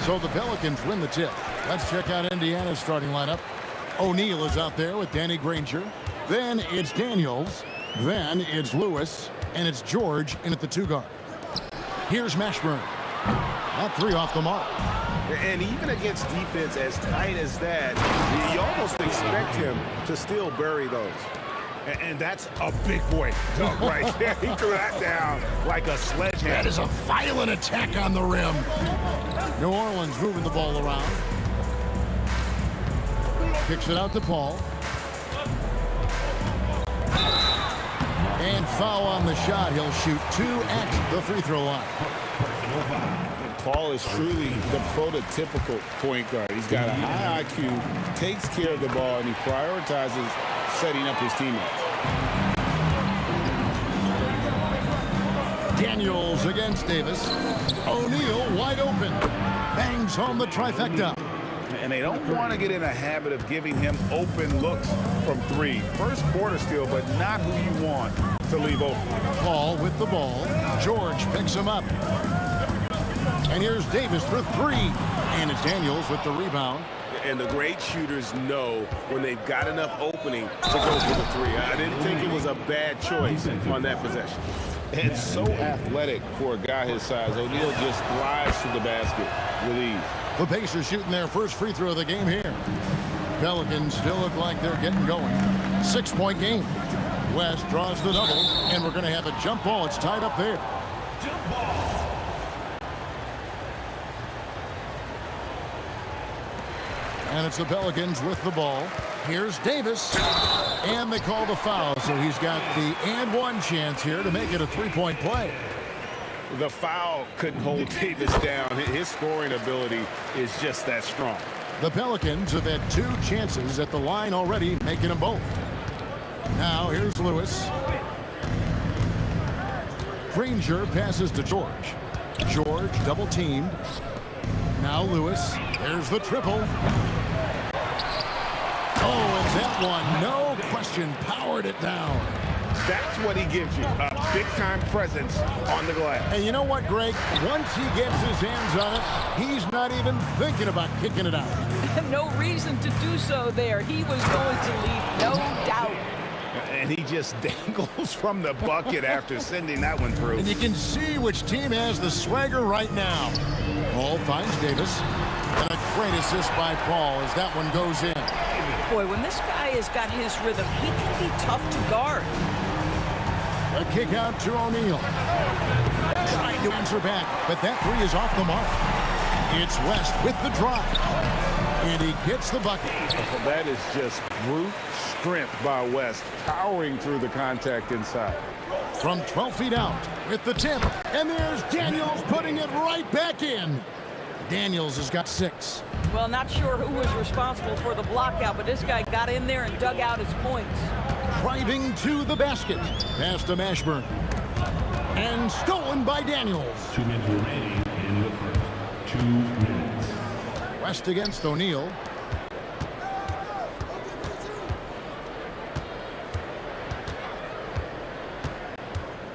So the Pelicans win the tip. Let's check out Indiana's starting lineup. O'Neal is out there with Danny Granger. Then it's Daniels. Then it's Lewis. And it's George in at the 2 guard. Here's Mashburn. That 3 off the mark. And even against defense as tight as that, you almost expect him to still bury those. And that's a big boy dunk right there. He threw that down like a sledgehammer. That is a violent attack on the rim. New Orleans moving the ball around. Kicks it out to Paul. And foul on the shot. He'll shoot 2 at the free throw line. And Paul is truly the prototypical point guard. He's got a high IQ, takes care of the ball, and he prioritizes setting up his teammates. Daniels against Davis. O'Neal wide open. Bangs home the trifecta. And they don't want to get in a habit of giving him open looks from 3. First quarter steal, but not who you want to leave open. Paul with the ball. George picks him up. And here's Davis for 3. And it's Daniels with the rebound. And the great shooters know when they've got enough opening to go for the 3. I didn't think it was a bad choice on that possession. And so athletic for a guy his size. O'Neal just glides to the basket with ease. The Pacers shooting their first free throw of the game here. Pelicans still look like they're getting going. 6-point game. West draws the double, and we're going to have a jump ball. It's tied up there. Jump ball. And it's the Pelicans with the ball. Here's Davis. And they call the foul, so he's got the and 1 chance here to make it a 3-point play. The foul couldn't hold Davis down. His scoring ability is just that strong. The Pelicans have had 2 chances at the line already, making them both. Now here's Lewis. Granger passes to George. George double teamed. Now Lewis. There's the triple. Oh, and that one, no question, powered it down. That's what he gives you, a big-time presence on the glass. And you know what, Greg? Once he gets his hands on it, he's not even thinking about kicking it out. No reason to do so there. He was going to leave, no doubt. And he just dangles from the bucket after sending that one through. And you can see which team has the swagger right now. Paul finds Davis. And a great assist by Paul as that one goes in. Boy, when this guy has got his rhythm, he can be tough to guard. A kick out to O'Neal. Trying to answer back, but that 3 is off the mark. It's West with the drive. And he gets the bucket. That is just brute strength by West, powering through the contact inside. From 12 feet out with the tip. And there's Daniels putting it right back in. Daniels has got 6. Well, not sure who was responsible for the block out, but this guy got in there and dug out his points. Driving to the basket. Pass to Mashburn. And stolen by Daniels. 2 minutes remaining in the first. 2 minutes. West against O'Neal.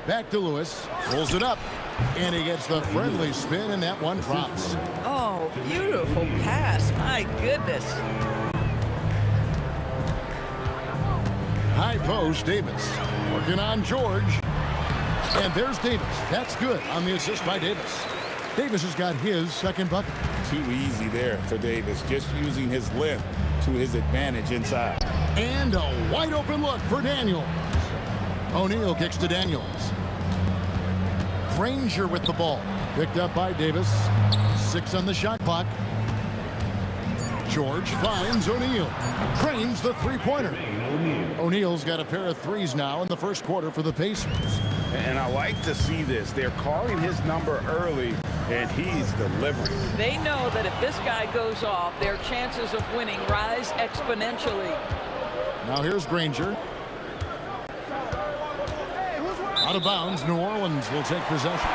Back to Lewis. Pulls it up. And he gets the friendly spin, and that one drops. Oh, beautiful pass. My goodness. High post, Davis. Working on George. And there's Davis. That's good on the assist by Davis. Davis has got his second bucket. Too easy there for Davis, just using his length to his advantage inside. And a wide open look for Daniels. O'Neal kicks to Daniels. Granger with the ball. Picked up by Davis. 6 on the shot clock. George finds O'Neal. Trains the 3-pointer. O'Neal's got a pair of 3s now in the first quarter for the Pacers. And I like to see this. They're calling his number early, and he's delivering. They know that if this guy goes off, their chances of winning rise exponentially. Now here's Granger. Out of bounds, New Orleans will take possession.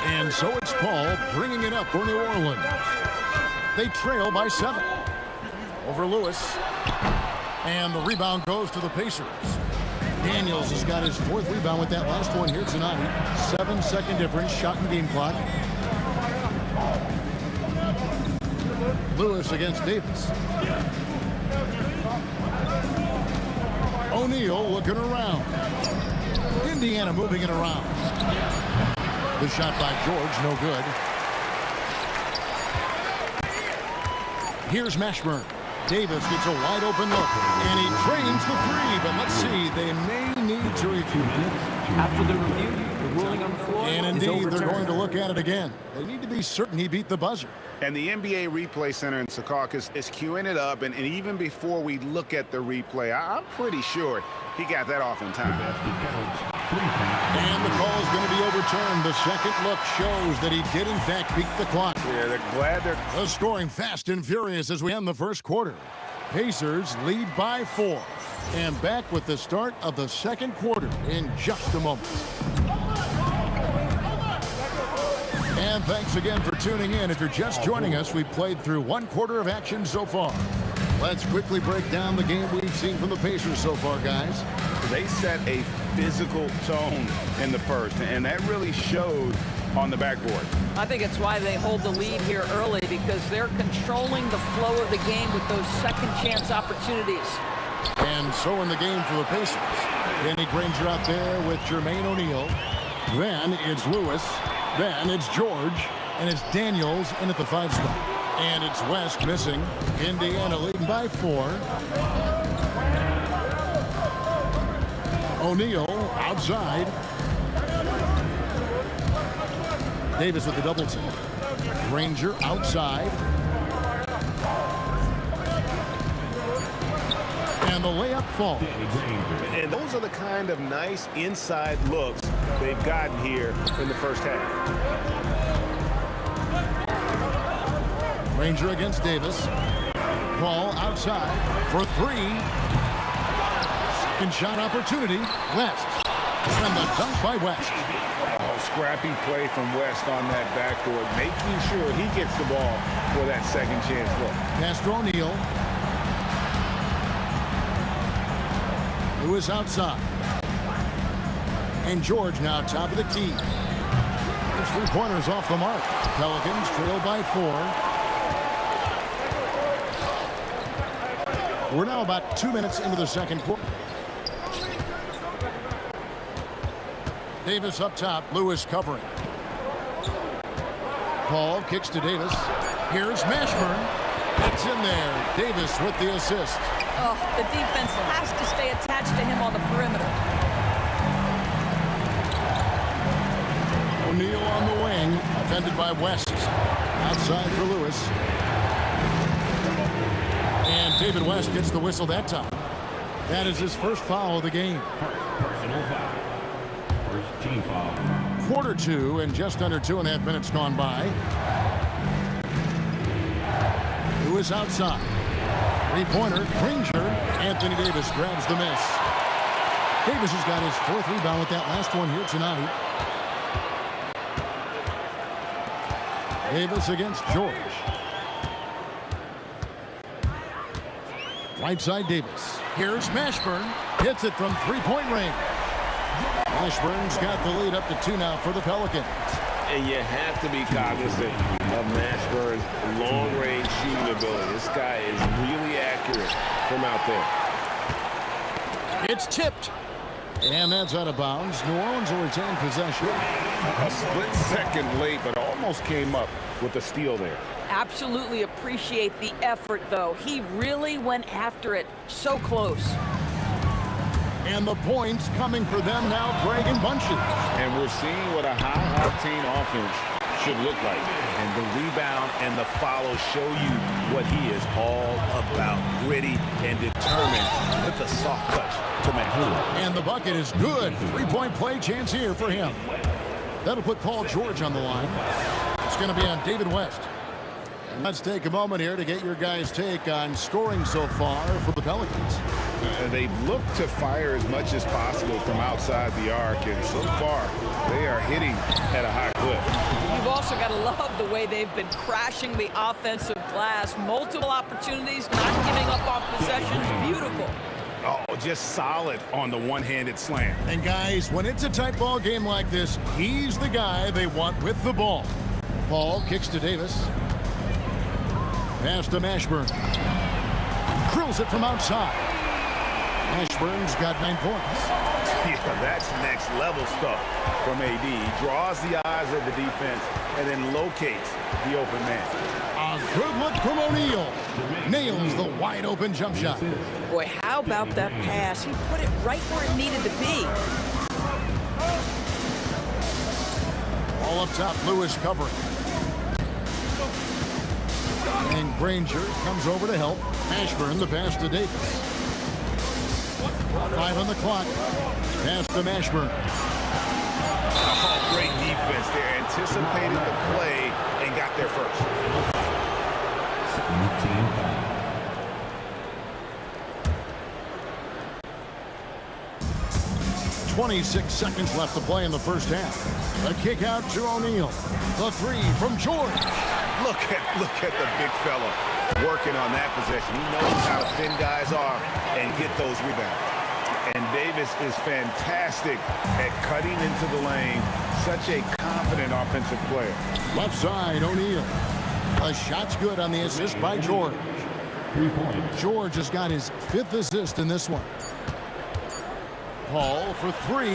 And so it's Paul bringing it up for New Orleans. They trail by 7. Over Lewis. And the rebound goes to the Pacers. Daniels has got his 4th rebound with that last one here tonight. 7-second difference, shot and game clock. Lewis against Davis. O'Neal looking around. Indiana moving it around. The shot by George, no good. Here's Mashburn. Davis gets a wide open look, and he trains the 3, but let's see, they may need to review. After the review, the ruling on the floor And is indeed, they're overturned. going to look at it again. They need to be certain he beat the buzzer. And the NBA Replay Center in Secaucus is queuing it up, and even before we look at the replay, I'm pretty sure he got that off in time. And the call is going to be overturned. The second look shows that he did, in fact, beat the clock. Yeah, they're glad they're... The scoring fast and furious as we end the first quarter. Pacers lead by 4. And back with the start of the second quarter in just a moment. And thanks again for tuning in. If you're just joining us, we've played through 1 quarter of action so far. Let's quickly break down the game we've seen from the Pacers so far, guys. They set a physical tone in the first, and that really showed on the backboard. I think it's why they hold the lead here early, because they're controlling the flow of the game with those second chance opportunities. And so in the game for the Pacers. Danny Granger out there with Jermaine O'Neal. Then it's Lewis. Then it's George. And it's Daniels in at the 5 spot. And it's West missing. Indiana leading by 4. O'Neal outside. Davis with the double team. Granger outside. And the layup falls. And those are the kind of nice inside looks they've gotten here in the first half. Granger against Davis. Ball outside for 3. Second shot opportunity. West. And the dunk by West. Oh, scrappy play from West on that backboard, making sure he gets the ball for that second chance look. Pass to O'Neal. Lewis outside. And George now top of the key. His 3-pointers off the mark. Pelicans trail by 4. We're now about 2 minutes into the second quarter. Davis up top. Lewis covering. Paul kicks to Davis. Here's Mashburn. It's in there. Davis with the assist. Oh, the defense has to stay attached to him on the perimeter. O'Neal on the wing. Defended by West. Outside for Lewis. And David West gets the whistle that time. That is his first foul of the game. Personal foul. First team foul. Quarter 2 and just under 2.5 minutes gone by. Lewis outside. 3-pointer. Granger. Anthony Davis grabs the miss. Davis has got his 4th rebound with that last one here tonight. Davis against George. Right side Davis. Here's Mashburn. Hits it from 3-point range. Mashburn's got the lead up to 2 now for the Pelicans. And you have to be cognizant of Mashburn's long-range shooting ability. This guy is really accurate from out there. It's tipped. And that's out of bounds. New Orleans will retain possession. A split second late, but almost came up with a steal there. Absolutely appreciate the effort, though. He really went after it. So close. And the points coming for them now, Greg and bunches. And we're seeing what a high-octane offense should look like. And the rebound and the follow show you what he is all about. Gritty and determined with a soft touch to make. And the bucket is good. 3-point play chance here for him. That'll put Paul George on the line. It's going to be on David West. And let's take a moment here to get your guys' take on scoring so far for the Pelicans. They've looked to fire as much as possible from outside the arc, and so far they are hitting at a high clip. You've also got to love the way they've been crashing the offensive glass. Multiple opportunities, not giving up on possessions. Beautiful. Oh, just solid on the one-handed slam. And guys, when it's a tight ball game like this, he's the guy they want with the ball. Paul kicks to Davis. Pass to Mashburn. Drills it from outside. Mashburn's got 9 points. Yeah, that's next level stuff from AD. He draws the eyes of the defense and then locates the open man. A good look from O'Neal. Nails the wide open jump shot. Boy, how about that pass? He put it right where it needed to be. All up top, Lewis covering. And Granger comes over to help. Mashburn the pass to Davis. 5 on the clock. Pass to Mashburn. Oh, great defense there. Anticipated the play and got there first. 26 seconds left to play in the first half. A kick out to O'Neal. The 3 from George. Look at the big fella working on that possession. He knows how to thin guys off and get those rebounds. And Davis is fantastic at cutting into the lane. Such a confident offensive player. Left side, O'Neal. A shot's good on the assist by George. 3 points. George has got his 5th assist in this one. Paul for 3.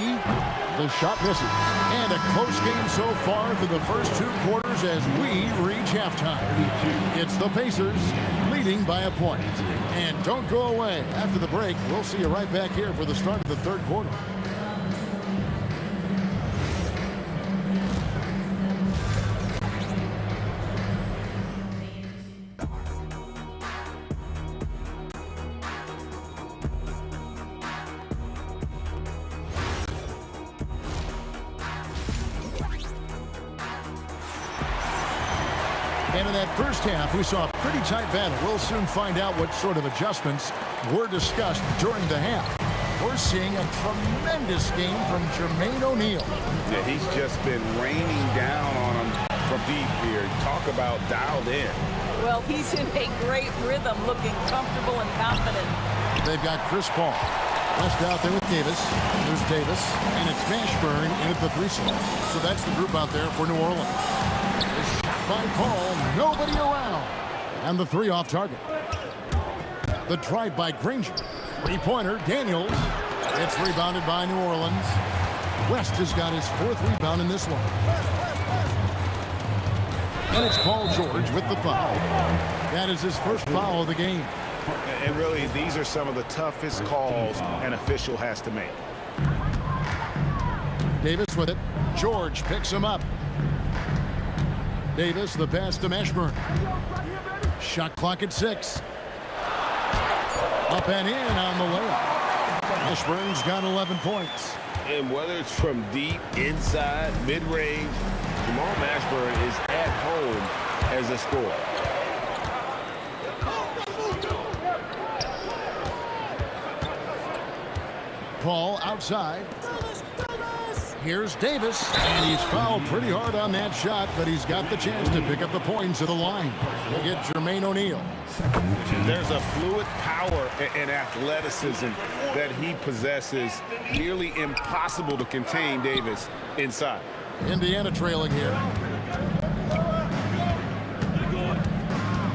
The shot misses. And a close game so far through the first 2 quarters as we reach halftime. It's the Pacers leading by a point. And don't go away. After the break, we'll see you right back here for the start of the 3rd quarter. And in that first half, we saw a pretty tight battle. We'll soon find out what sort of adjustments were discussed during the half. We're seeing a tremendous game from Jermaine O'Neal. Yeah, he's just been raining down on him from deep here. Talk about dialed in. Well, he's in a great rhythm, looking comfortable and confident. They've got Chris Paul. West out there with Davis. There's Davis. And it's Mashburn in at the 3 slot. So that's the group out there for New Orleans. By Paul, nobody around. And the 3 off target. The drive by Granger. 3-pointer, Daniels. It's rebounded by New Orleans. West has got his 4th rebound in this one. And it's Paul George with the foul. That is his first foul of the game. And really, these are some of the toughest calls an official has to make. Davis with it. George picks him up. Davis, the pass to Mashburn. Shot clock at 6. Up and in on the layup. Mashburn's got 11 points. And whether it's from deep, inside, mid-range, Jamal Mashburn is at home as a scorer. Paul outside. Here's Davis, and he's fouled pretty hard on that shot, but he's got the chance to pick up the points at the line. We'll get Jermaine O'Neal. There's a fluid power and athleticism that he possesses. Nearly impossible to contain Davis inside. Indiana trailing here.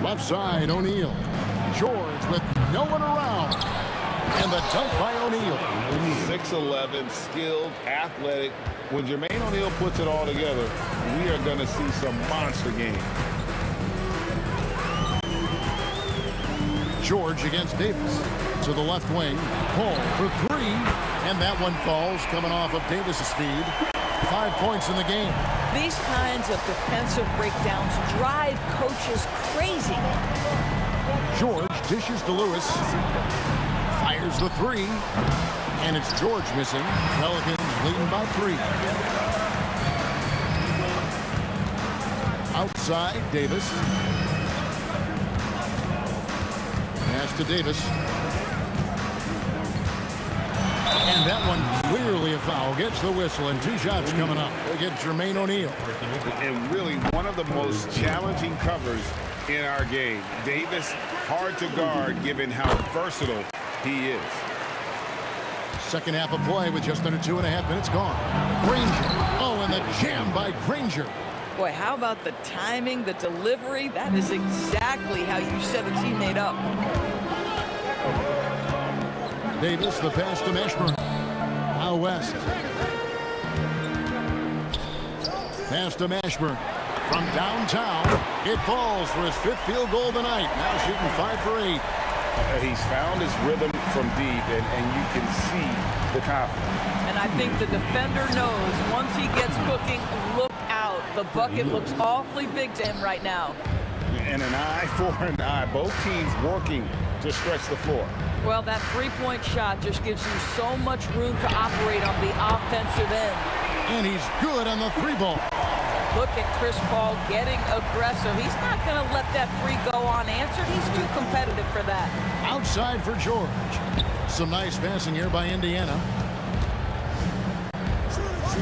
Left side, O'Neal. George with no one around. And the dunk by O'Neal. 6'11", skilled, athletic. When Jermaine O'Neal puts it all together, we are going to see some monster games. George against Davis. To the left wing. Paul for 3. And that one falls coming off of Davis's feed. 5 points in the game. These kinds of defensive breakdowns drive coaches crazy. George dishes to Lewis. Fires the 3. And it's George missing. Pelicans leading by 3. Outside, Davis. Pass to Davis. And that one clearly a foul. Gets the whistle, and 2 shots coming up against Jermaine O'Neal. And really one of the most challenging covers in our game. Davis, hard to guard given how versatile he is. Second half of play with just under 2.5 minutes gone. Granger. Oh, and the jam by Granger. Boy, how about the timing, the delivery? That is exactly how you set a teammate up. Davis, the pass to Mashburn. Now West. Pass to Mashburn. From downtown, it falls for his 5th field goal tonight. Now shooting 5 for 8. He's found his rhythm from deep, and you can see the confidence. And I think the defender knows once he gets cooking, look out. The bucket looks awfully big to him right now. And an eye for an eye. Both teams working to stretch the floor. Well, that three-point shot just gives you so much room to operate on the offensive end. And he's good on the 3-ball. Look at Chris Paul getting aggressive. He's not going to let that 3 go unanswered. He's too competitive for that. Outside for George. Some nice passing here by Indiana.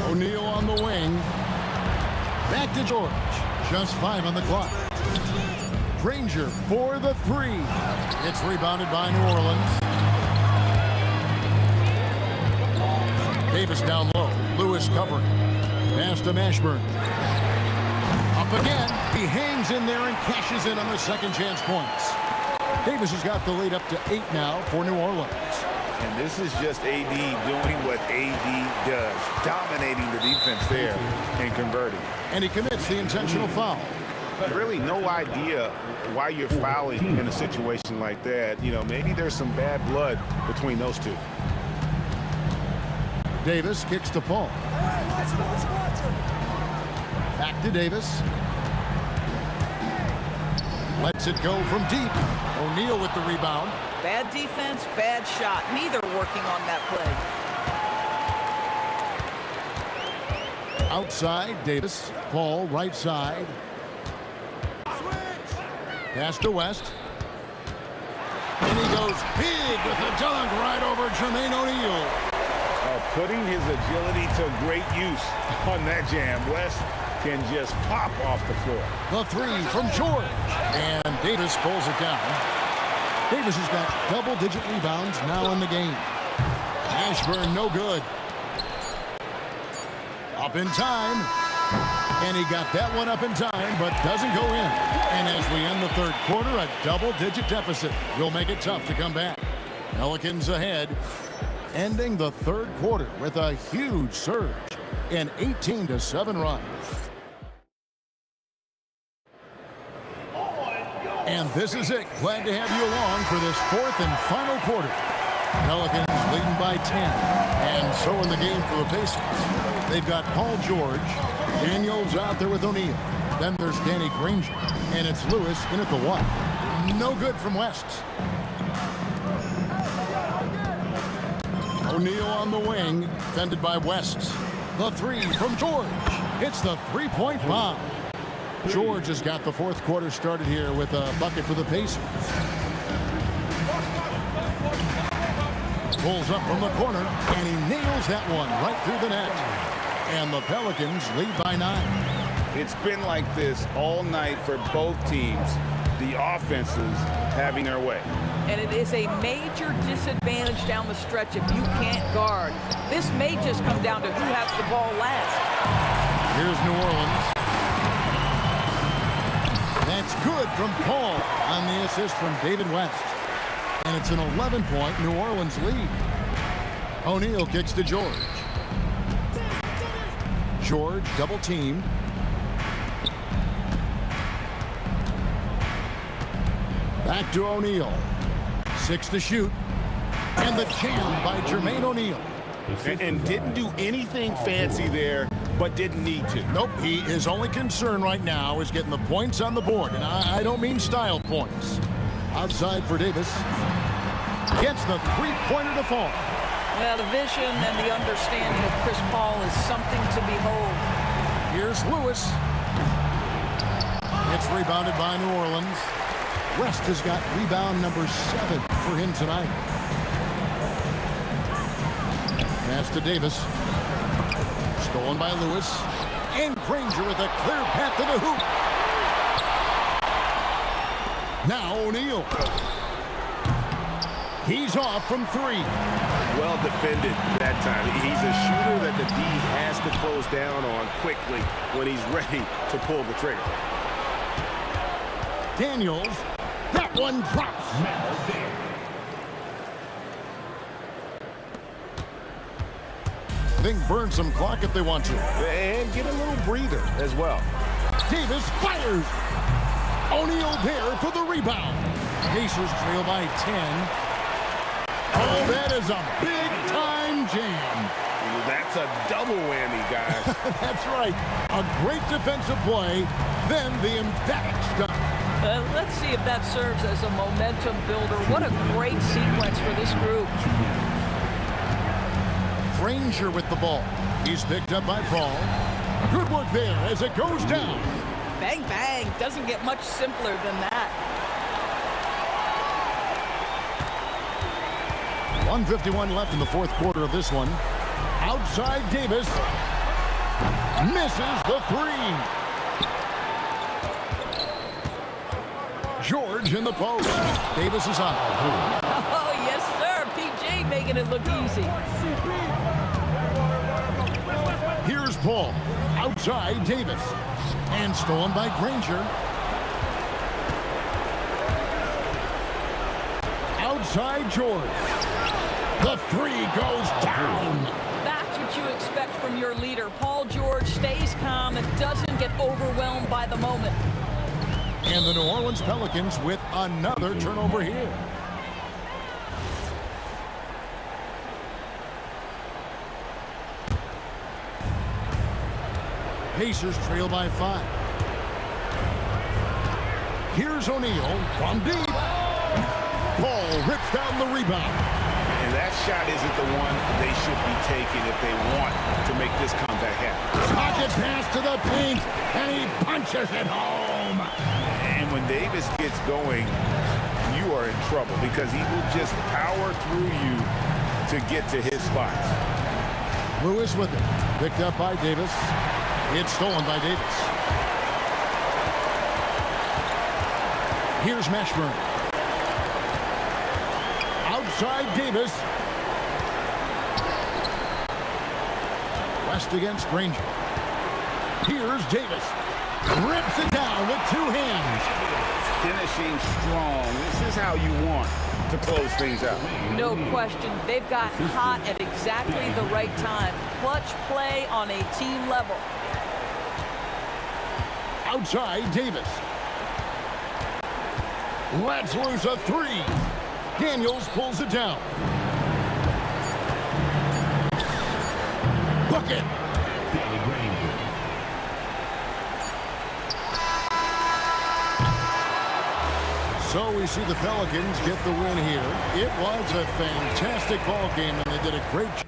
O'Neal on the wing. Back to George. Just 5 on the clock. Granger for the 3. It's rebounded by New Orleans. Davis down low. Lewis covering. Pass to Mashburn. Up again. He hangs in there and cashes in on the second chance points. Davis has got the lead up to 8 now for New Orleans. And this is just AD doing what AD does, dominating the defense there and converting. And he commits the intentional foul. Really no idea why you're fouling in a situation like that. You know, maybe there's some bad blood between those two. Davis kicks to Paul. Back to Davis. Lets it go from deep. O'Neal with the rebound. Bad defense, bad shot. Neither working on that play. Outside, Davis. Paul, right side. Pass to West. And he goes big with a dunk right over Jermaine O'Neal. Putting his agility to great use on that jam. West can just pop off the floor. The 3 from George. And Davis pulls it down. Davis has got double-digit rebounds now in the game. Mashburn no good. Up in time. And he got that one up in time, but doesn't go in. And as we end the 3rd quarter, a double-digit deficit will make it tough to come back. Pelicans ahead, ending the 3rd quarter with a huge surge, an 18-7 run. And this is it. Glad to have you along for this 4th and final quarter. Pelicans leading by 10. And so in the game for the Pacers, they've got Paul George. Daniels out there with O'Neal. Then there's Danny Granger. And it's Lewis in at the 1. No good from West. O'Neal on the wing. Defended by West. The 3 from George. It's the 3-point bomb. George has got the 4th quarter started here with a bucket for the Pacers. Pulls up from the corner, and he nails that one right through the net. And the Pelicans lead by 9. It's been like this all night for both teams. The offenses having their way. And it is a major disadvantage down the stretch if you can't guard. This may just come down to who has the ball last. Here's New Orleans. That's good from Paul on the assist from David West. And it's an 11-point New Orleans lead. O'Neal kicks to George. George double-teamed. Back to O'Neal. 6 to shoot. And the jam by Jermaine O'Neal. And didn't do anything fancy there, but didn't need to. Nope, his only concern right now is getting the points on the board. And I don't mean style points. Outside for Davis. Gets the 3-pointer to fall. Well, the vision and the understanding of Chris Paul is something to behold. Here's Lewis. It's rebounded by New Orleans. West has got rebound number 7 for him tonight. Pass to Davis. Stolen by Lewis. And Granger with a clear path to the hoop. Now O'Neal. He's off from three. Well defended that time. He's a shooter that the D has to close down on quickly when he's ready to pull the trigger. Daniels. That one drops. Think burn some clock if they want to. And get a little breather as well. Davis fires. O'Neal there for the rebound. Pacers trail by 10. Oh, that is a big-time jam. That's a double whammy, guys. That's right. A great defensive play, then the emphatic stuff. Let's see if that serves as a momentum builder. What a great sequence for this group. Granger with the ball. He's picked up by Paul. Good work there as it goes down. Bang, bang. Doesn't get much simpler than that. 1:51 left in the fourth quarter of this one. Outside Davis. Misses the three. George in the post. Davis is on. Oh, yes, sir. PJ making it look easy. Here's Paul. Outside Davis. And stolen by Granger. Outside George. The three goes down. That's what you expect from your leader. Paul George stays calm and doesn't get overwhelmed by the moment. And the New Orleans Pelicans with another turnover here. Pacers trail by 5. Here's O'Neal from deep. Paul rips down the rebound. And that shot isn't the one they should be taking if they want to make this comeback happen. Pocket pass to the paint, and he punches it home. And when Davis gets going, you are in trouble because he will just power through you to get to his spots. Lewis with it. Picked up by Davis. It's stolen by Davis. Here's Mashburn. Outside Davis. West against Granger. Here's Davis. Rips it down with two hands. Finishing strong. This is how you want to close things out. No question. They've got hot at exactly the right time. Clutch play on a team level. Outside Davis. Lets loose a three. Daniels pulls it down. Bucket. So we see the Pelicans get the win here. It was a fantastic ball game, and they did a great job.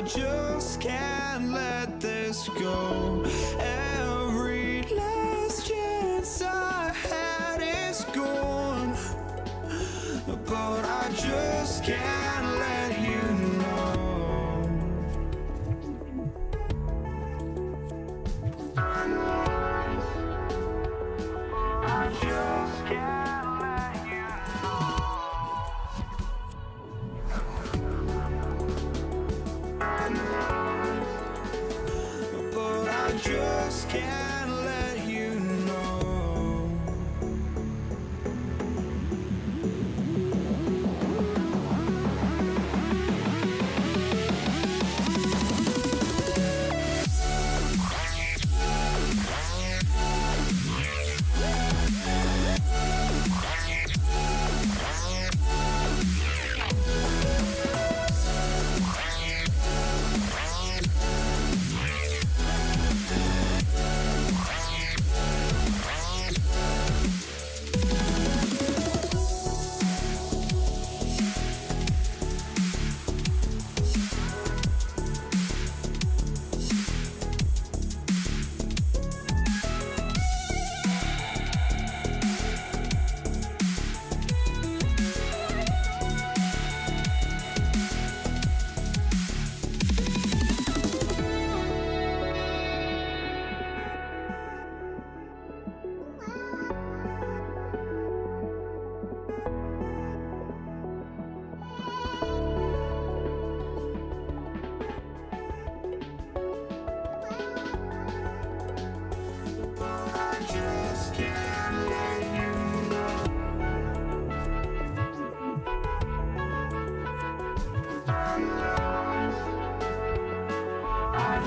just can't let this go. Every last chance I had is gone, but I just can't let you know. I just can't let you know. But I just can't let you know. Can't let you know. I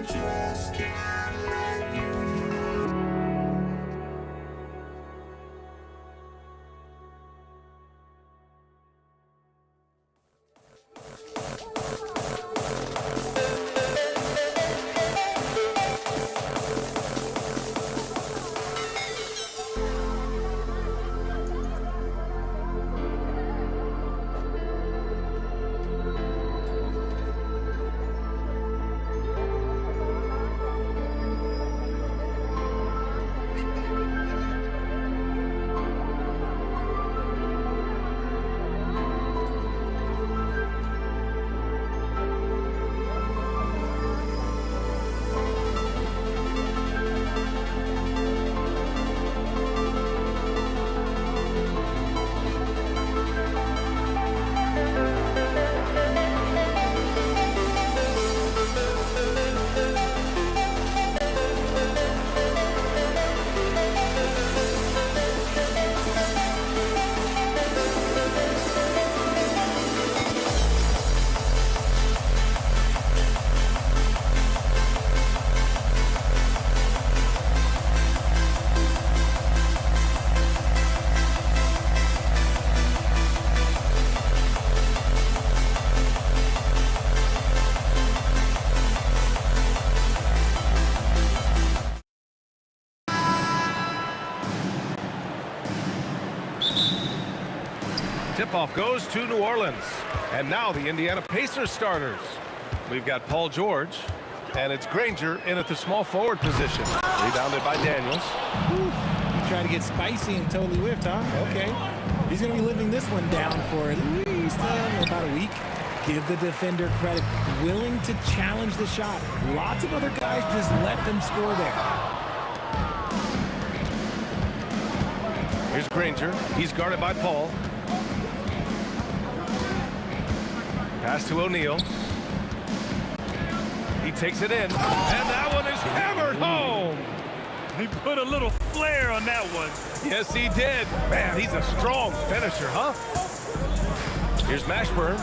just can't let you know. Tip-off goes to New Orleans. And now the Indiana Pacers starters. We've got Paul George, and it's Granger in at the small forward position. Rebounded by Daniels. You try to get spicy and totally whiffed, huh? Okay. He's going to be living this one down for at least about a week. Give the defender credit. Willing to challenge the shot. Lots of other guys just let them score there. Here's Granger. He's guarded by Paul. Pass to O'Neal. He takes it in, and that one is hammered home. He put a little flair on that one. Yes, he did. Man, he's a strong finisher, huh? Here's Mashburn.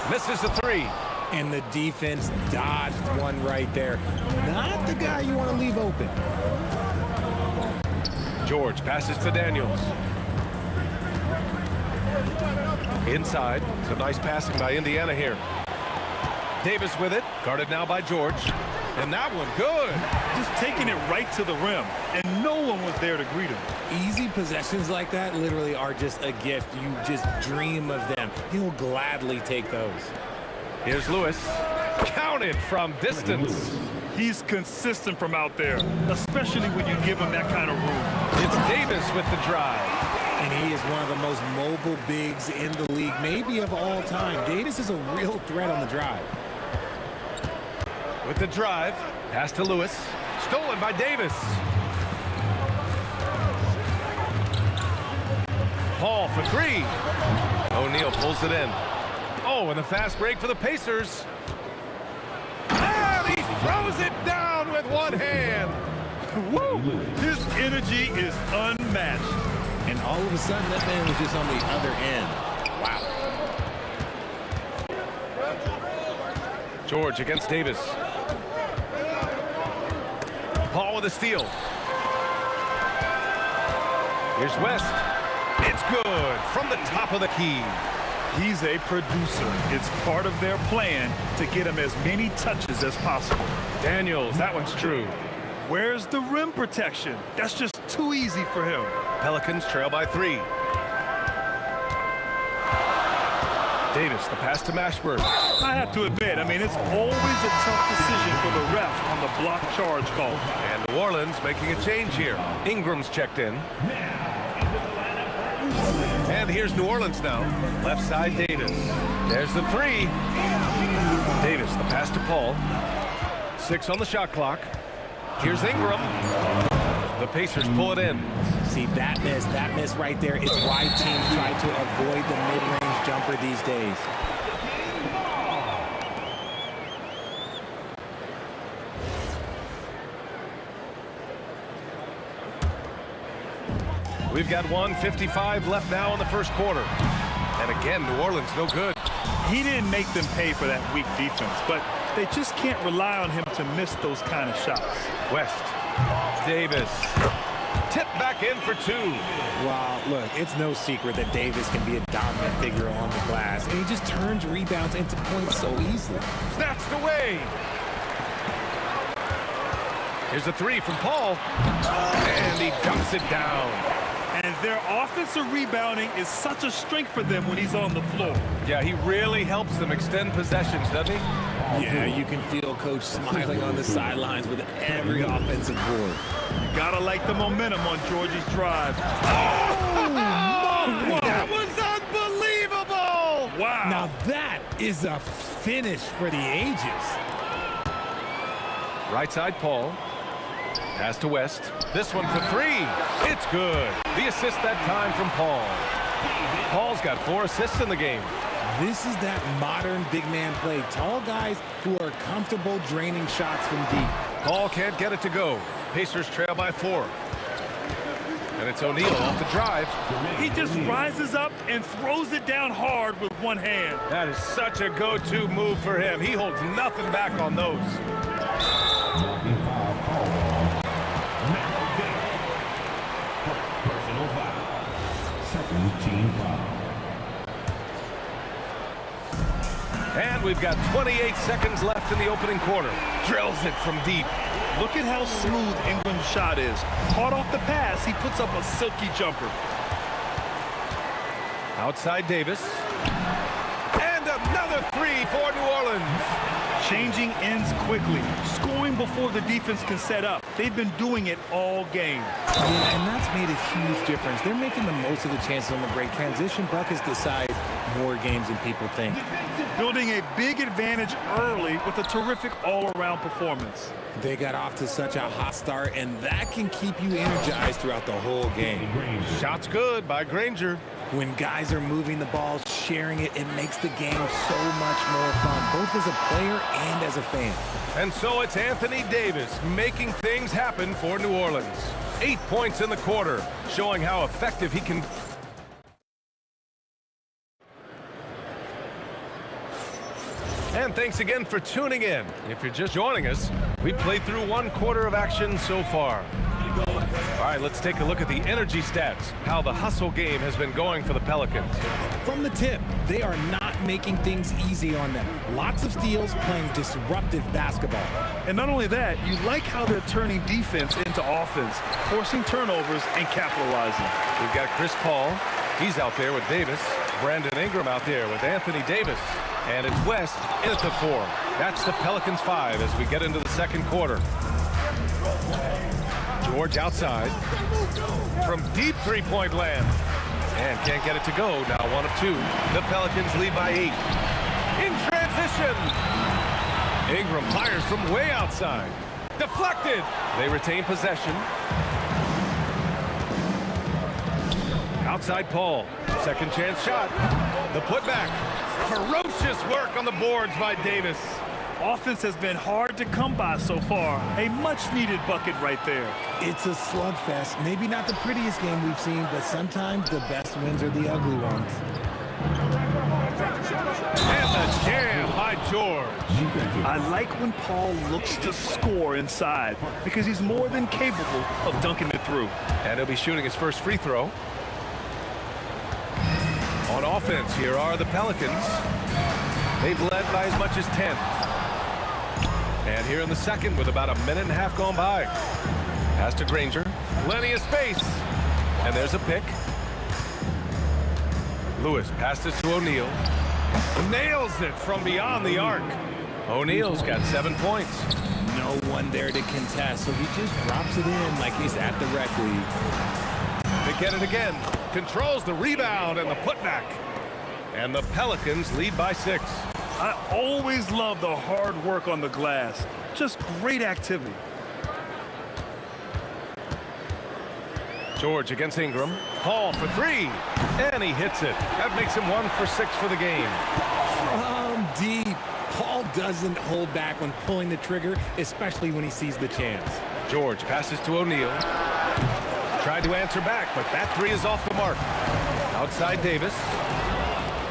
Misses the three. And the defense dodged one right there. Not the guy you want to leave open. George passes to Daniels. Inside. Some nice passing by Indiana here. Davis with it. Guarded now by George. And that one good. Just taking it right to the rim, and no one was there to greet him. Easy possessions like that literally are just a gift. You just dream of them. He'll gladly take those. Here's Lewis. Counted from distance. He's consistent from out there, especially when you give him that kind of room. It's Davis with the drive. And he is one of the most mobile bigs in the league, maybe of all time. Davis is a real threat on the drive. With the drive, pass to Lewis. Stolen by Davis. Paul for three. O'Neal pulls it in. Oh, and the fast break for the Pacers. And he throws it down with one hand. Woo! His energy is unmatched. And all of a sudden, that man was just on the other end. Wow. George against Davis. Paul with a steal. Here's West. It's good from the top of the key. He's a producer. It's part of their plan to get him as many touches as possible. Daniels, that one's true. Where's the rim protection? That's just too easy for him. Pelicans trail by three. Davis, the pass to Mashburn. I have to admit, it's always a tough decision for the ref on the block charge call. And New Orleans making a change here. Ingram's checked in. And here's New Orleans now. Left side, Davis. There's the three. Davis, the pass to Paul. 6 on the shot clock. Here's Ingram. The Pacers pull it in. See, that miss right there is why teams try to avoid the mid-range jumper these days. We've got 1:55 left now in the first quarter. And again, New Orleans no good. He didn't make them pay for that weak defense, but they just can't rely on him to miss those kind of shots. West. Davis. Tip back in for two. Well, look, it's no secret that Davis can be a dominant figure on the glass, and he just turns rebounds into points so easily. Snatched away. Here's a three from Paul. And he dumps it down. And their offensive rebounding is such a strength for them when he's on the floor. Yeah, he really helps them extend possessions, doesn't he? Yeah, you can feel Coach smiling on the sidelines with every offensive board. You gotta like the momentum on George's drive. Oh, that was unbelievable! Wow. Now that is a finish for the ages. Right side, Paul. Pass to West. This one for three. It's good. The assist that time from Paul. Paul's got 4 assists in the game. This is that modern big man play. Tall guys who are comfortable draining shots from deep. Paul can't get it to go. Pacers trail by 4. And it's O'Neal off the drive. He just rises up and throws it down hard with one hand. That is such a go-to move for him. He holds nothing back on those. Personal foul. Second team foul. And we've got 28 seconds left in the opening quarter. Drills it from deep. Look at how smooth Ingram's shot is. Caught off the pass, he puts up a silky jumper. Outside Davis. And another three for New Orleans. Changing ends quickly, scoring before the defense can set up. They've been doing it all game. Yeah, and that's made a huge difference. They're making the most of the chances on the break. Transition buckets decide more games than people think. Building a big advantage early with a terrific all-around performance. They got off to such a hot start, and that can keep you energized throughout the whole game. Shots good by Granger. When guys are moving the ball, sharing it, it makes the game so much more fun, both as a player and as a fan. And so it's Anthony Davis making things happen for New Orleans. 8 points in the quarter, showing how effective he can. And thanks again for tuning in. If you're just joining us, we played through 1 quarter of action so far. All right, let's take a look at the energy stats, how the hustle game has been going for the Pelicans. From the tip, they are not making things easy on them. Lots of steals, playing disruptive basketball. And not only that, you like how they're turning defense into offense, forcing turnovers and capitalizing. We've got Chris Paul. He's out there with Davis. Brandon Ingram out there with Anthony Davis. And it's West in at the 4. That's the Pelicans 5 as we get into the second quarter. George outside from deep three-point land and can't get it to go. Now 1 of 2. The Pelicans lead by 8. In transition, Ingram fires from way outside. Deflected. They retain possession. Outside Paul. Second chance shot. The putback. Ferocious work on the boards by Davis. Offense has been hard to come by so far. A much-needed bucket right there. It's a slugfest. Maybe not the prettiest game we've seen, but sometimes the best wins are the ugly ones. And the jam by George. I like when Paul looks to score inside because he's more than capable of dunking it through. And he'll be shooting his first free throw. On offense, here are the Pelicans. They've led by as much as 10. And here in the second with about 1.5 minutes gone by. Pass to Granger. Plenty of space. And there's a pick. Lewis passes to O'Neal. Nails it from beyond the arc. O'Neal's got 7 points. No one there to contest, so he just drops it in like he's at the rec league. They get it again. Controls the rebound and the putback. And the Pelicans lead by 6. I always love the hard work on the glass. Just great activity. George against Ingram. Paul for 3. And he hits it. That makes him 1 for 6 for the game. From deep. Paul doesn't hold back when pulling the trigger, especially when he sees the chance. George passes to O'Neal. Tried to answer back, but that 3 is off the mark. Outside Davis.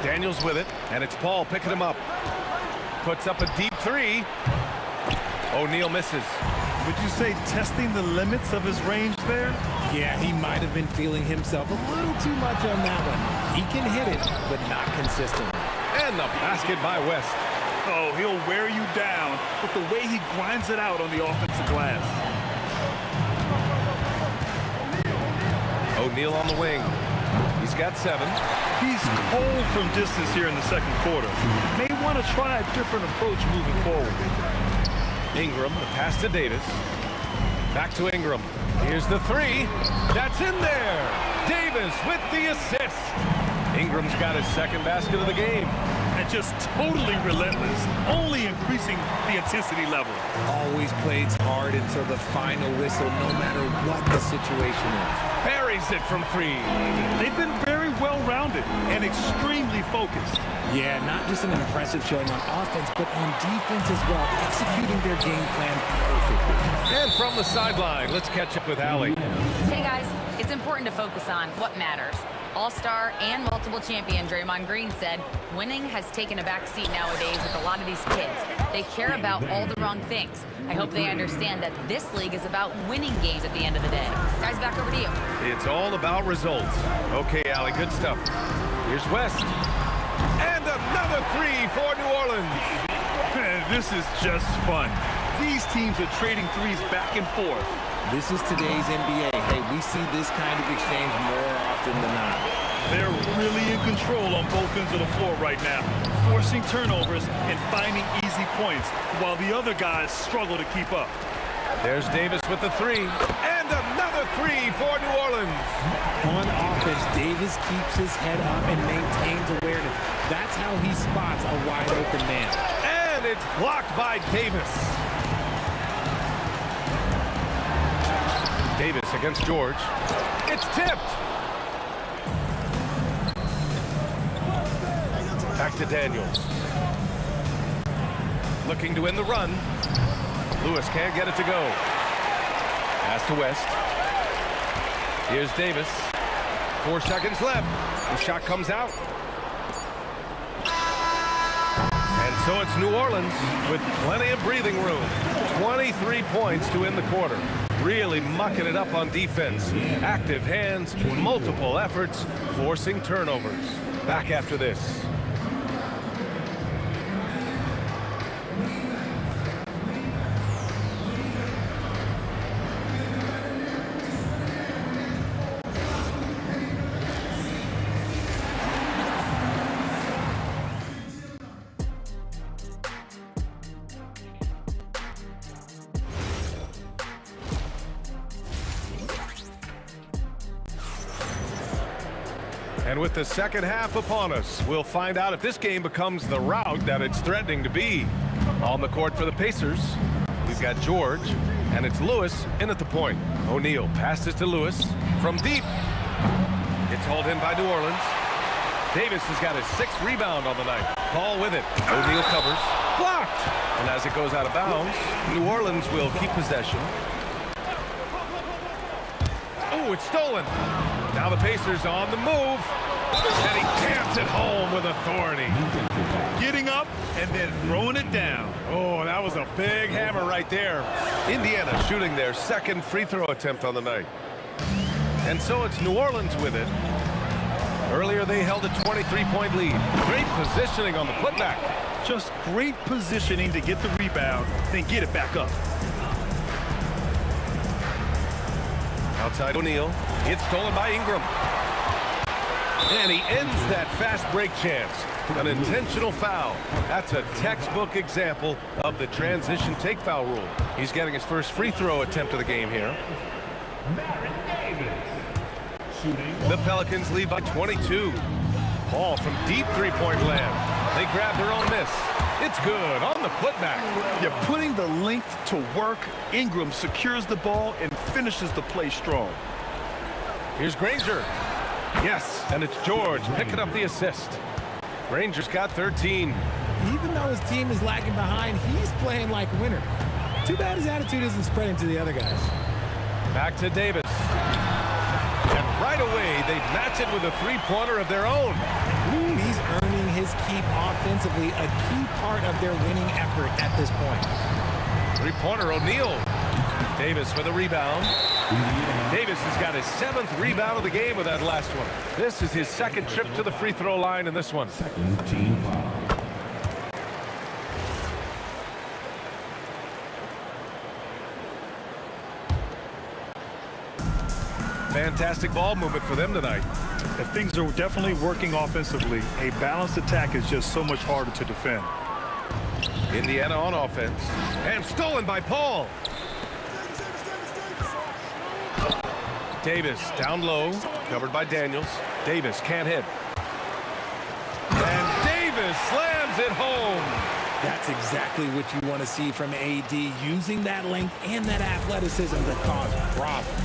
Daniels with it, and it's Paul picking him up. Puts up a deep 3. O'Neal misses. Would you say testing the limits of his range there? Yeah, he might have been feeling himself a little too much on that one. He can hit it, but not consistent. And the basket by West. Oh, he'll wear you down with the way he grinds it out on the offensive glass. O'Neal on the wing. He's got 7. He's cold from distance here in the second quarter. May want to try a different approach moving forward. Ingram, the pass to Davis. Back to Ingram. Here's the 3. That's in there. Davis with the assist. Ingram's got his second basket of the game. And just totally relentless, only increasing the intensity level. Always plays hard until the final whistle, no matter what the situation is. Buries it from 3. They've been very well-rounded and extremely focused. Yeah, not just an impressive showing on offense, but on defense as well, executing their game plan perfectly. And from the sideline, let's catch up with Allie. Hey guys, it's important to focus on what matters. All-star and multiple champion Draymond Green said, winning has taken a back seat nowadays with a lot of these kids. They care about all the wrong things. I hope they understand that this league is about winning games at the end of the day. Guys, back over to you. It's all about results. Okay, Allie, good stuff. Here's West. And another 3 for New Orleans. This is just fun. These teams are trading threes back and forth. This is today's NBA. Hey, we see this kind of exchange more often than not. They're really in control on both ends of the floor right now, forcing turnovers and finding easy points, while the other guys struggle to keep up. There's Davis with the three. And another three for New Orleans. On offense, Davis keeps his head up and maintains awareness. That's how he spots a wide open man. And it's blocked by Davis. Davis against George. It's tipped. Back to Daniels. Looking to win the run. Lewis can't get it to go. Pass to West. Here's Davis. 4 seconds left. The shot comes out. And so it's New Orleans with plenty of breathing room. 23 points to end the quarter. Really mucking it up on defense. Active hands, multiple efforts, forcing turnovers. Back after this. And with the second half upon us, we'll find out if this game becomes the rout that it's threatening to be. On the court for the Pacers, we've got George, and it's Lewis in at the point. O'Neal passes to Lewis from deep. It's hauled in by New Orleans. Davis has got his 6th rebound on the night. Paul with it. O'Neal covers. Blocked! And as it goes out of bounds, New Orleans will keep possession. Oh, it's stolen. Now the Pacers on the move. And he jams it home with authority. Getting up and then throwing it down. Oh, that was a big hammer right there. Indiana shooting their 2nd free throw attempt on the night. And so it's New Orleans with it. Earlier they held a 23-point lead. Great positioning on the putback. Just great positioning to get the rebound, then get it back up. Outside O'Neal. It's stolen by Ingram. And he ends that fast break chance. An intentional foul. That's a textbook example of the transition take foul rule. He's getting his first free throw attempt of the game here. The Pelicans lead by 22. Paul from deep three-point land. They grab their own miss. It's good on the putback. You're putting the length to work. Ingram secures the ball and finishes the play strong. Here's Granger. Yes, and it's George picking up the assist. Granger's got 13. Even though his team is lagging behind, he's playing like a winner. Too bad his attitude isn't spreading to the other guys. Back to Davis. And right away, they match it with a three-pointer of their own. Ooh, he's earning his keep offensively, a key part of their winning effort at this point. Three-pointer, O'Neal. Davis with a rebound. Davis has got his 7th rebound of the game with that last one. This is his 2nd trip to the free throw line in this one. Second team foul. Fantastic ball movement for them tonight. If things are definitely working offensively, a balanced attack is just so much harder to defend. Indiana on offense. And stolen by Paul. Davis down low, covered by Daniels. Davis can't hit. And Davis slams it home. That's exactly what you want to see from AD, using that length and that athleticism to cause problems.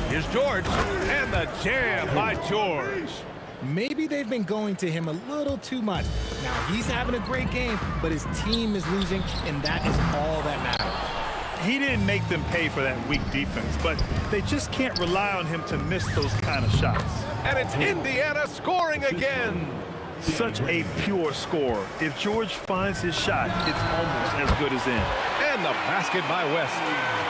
Here's George, and the jam by George. Maybe they've been going to him a little too much. Now, he's having a great game, but his team is losing, and that is all that matters. He didn't make them pay for that weak defense, but they just can't rely on him to miss those kind of shots. And it's Indiana scoring again. Such a pure score. If George finds his shot, it's almost as good as in. And the basket by West.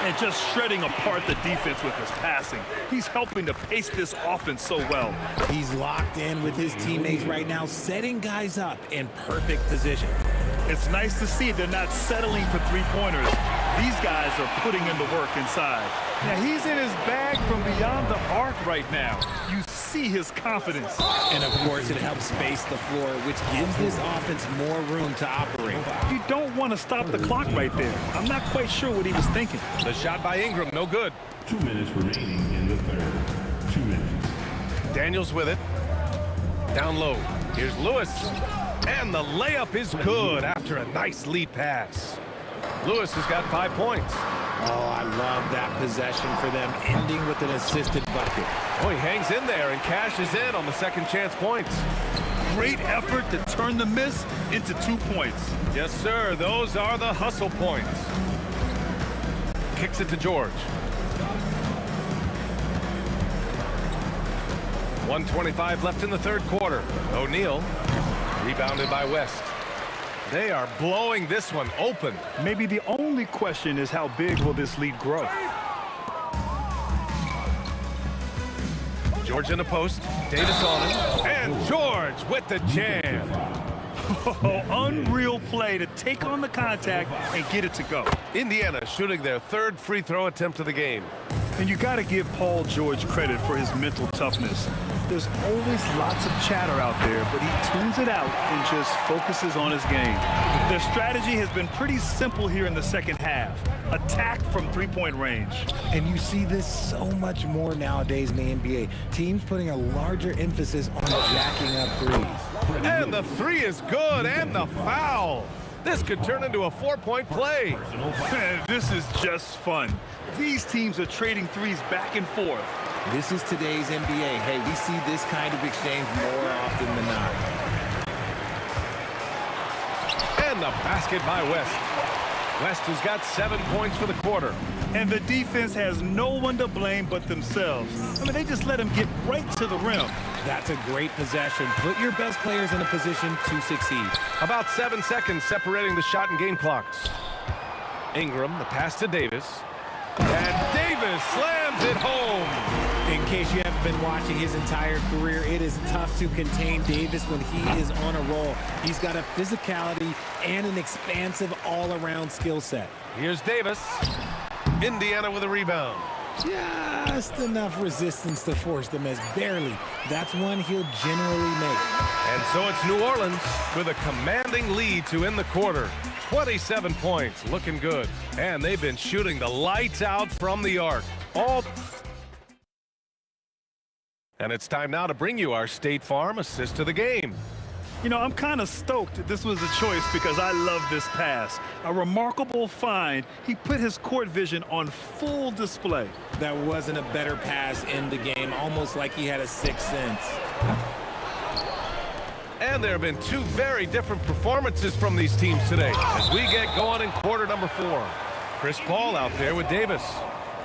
And just shredding apart the defense with his passing. He's helping to pace this offense so well. He's locked in with his teammates right now, setting guys up in perfect position. It's nice to see they're not settling for three-pointers. These guys are putting in the work inside. Now, he's in his bag from beyond the arc right now. You see see his confidence. And of course, it helps space the floor, which gives this offense more room to operate. You don't want to stop the clock right there. I'm not quite sure what he was thinking. The shot by Ingram, no good. 2 minutes remaining in the third. 2 minutes. Daniels with it. Down low. Here's Lewis. And the layup is good after a nice lead pass. Lewis has got 5 points. Oh, I love that possession for them, ending with an assisted bucket. Oh, he hangs in there and cashes in on the second chance points. Great effort to turn the miss into 2 points. Yes, sir. Those are the hustle points. Kicks it to George. 1:25 left in the third quarter. O'Neal rebounded by West. They are blowing this one open. Maybe the only question is how big will this lead grow? George in the post. Davis on him. And George with the jam. Oh, unreal play to take on the contact and get it to go. Indiana shooting their third free throw attempt of the game. And you got to give Paul George credit for his mental toughness. There's always lots of chatter out there, but he tunes it out and just focuses on his game. Their strategy has been pretty simple here in the second half. Attack from three-point range. And you see this so much more nowadays in the NBA. Teams putting a larger emphasis on jacking up threes. And the three is good, and the foul. This could turn into a 4-point play. This is just fun. These teams are trading threes back and forth. This is today's NBA. Hey, we see this kind of exchange more often than not. And the basket by West. West has got 7 points for the quarter. And the defense has no one to blame but themselves. I mean, they just let him get right to the rim. That's a great possession. Put your best players in a position to succeed. About 7 seconds separating the shot and game clocks. Ingram, the pass to Davis. And Davis slams it home. In case you haven't been watching his entire career, it is tough to contain Davis when he is on a roll. He's got a physicality and an expansive all-around skill set. Here's Davis. Indiana with a rebound. Just enough resistance to force the miss. Barely. That's one he'll generally make. And so it's New Orleans with a commanding lead to end the quarter. 27 points, looking good. And they've been shooting the lights out from the arc. And it's time now to bring you our State Farm assist of the game. You know, I'm kind of stoked this was a choice because I love this pass. A remarkable find. He put his court vision on full display. That wasn't a better pass in the game, almost like he had a sixth sense. And there have been two very different performances from these teams today as we get going in quarter number 4. Chris Paul out there with Davis.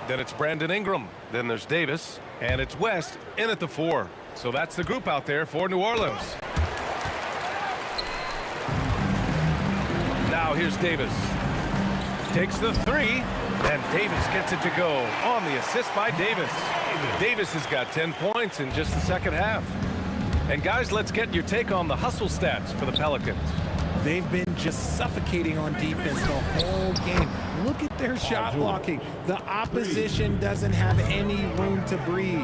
Then it's Brandon Ingram. Then there's Davis. And it's West in at the 4. So that's the group out there for New Orleans. Now here's Davis. Takes the 3. And Davis gets it to go on the assist by Davis. Davis has got 10 points in just the second half. And guys, let's get your take on the hustle stats for the Pelicans. They've been just suffocating on defense the whole game. Look at their shot blocking. The opposition doesn't have any room to breathe.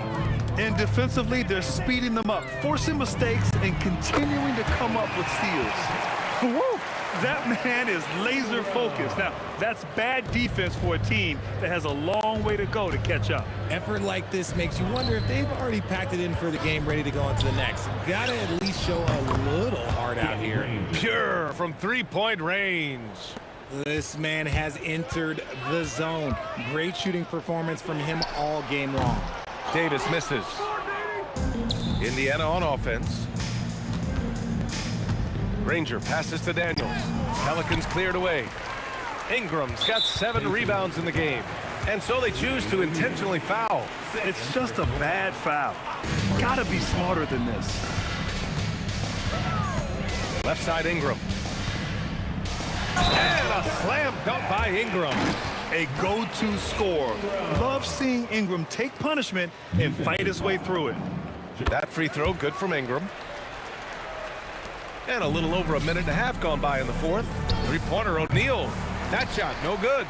And defensively, they're speeding them up, forcing mistakes, and continuing to come up with steals. Woo! That man is laser focused. Now, that's bad defense for a team that has a long way to go to catch up. Effort like this makes you wonder if they've already packed it in for the game, ready to go on to the next. Gotta at least show a little heart out here. Pure from three-point range. This man has entered the zone. Great shooting performance from him all game long. Davis misses. Indiana on offense. Granger passes to Daniels. Pelicans cleared away. Ingram's got 7 rebounds in the game. And so they choose to intentionally foul. It's just a bad foul. Gotta be smarter than this. Left side Ingram. And a slam dunk by Ingram. A go-to scorer. Love seeing Ingram take punishment and fight his way through it. That free throw good from Ingram. And a little over a minute and a half gone by in the fourth. Three-pointer O'Neal. That shot no good.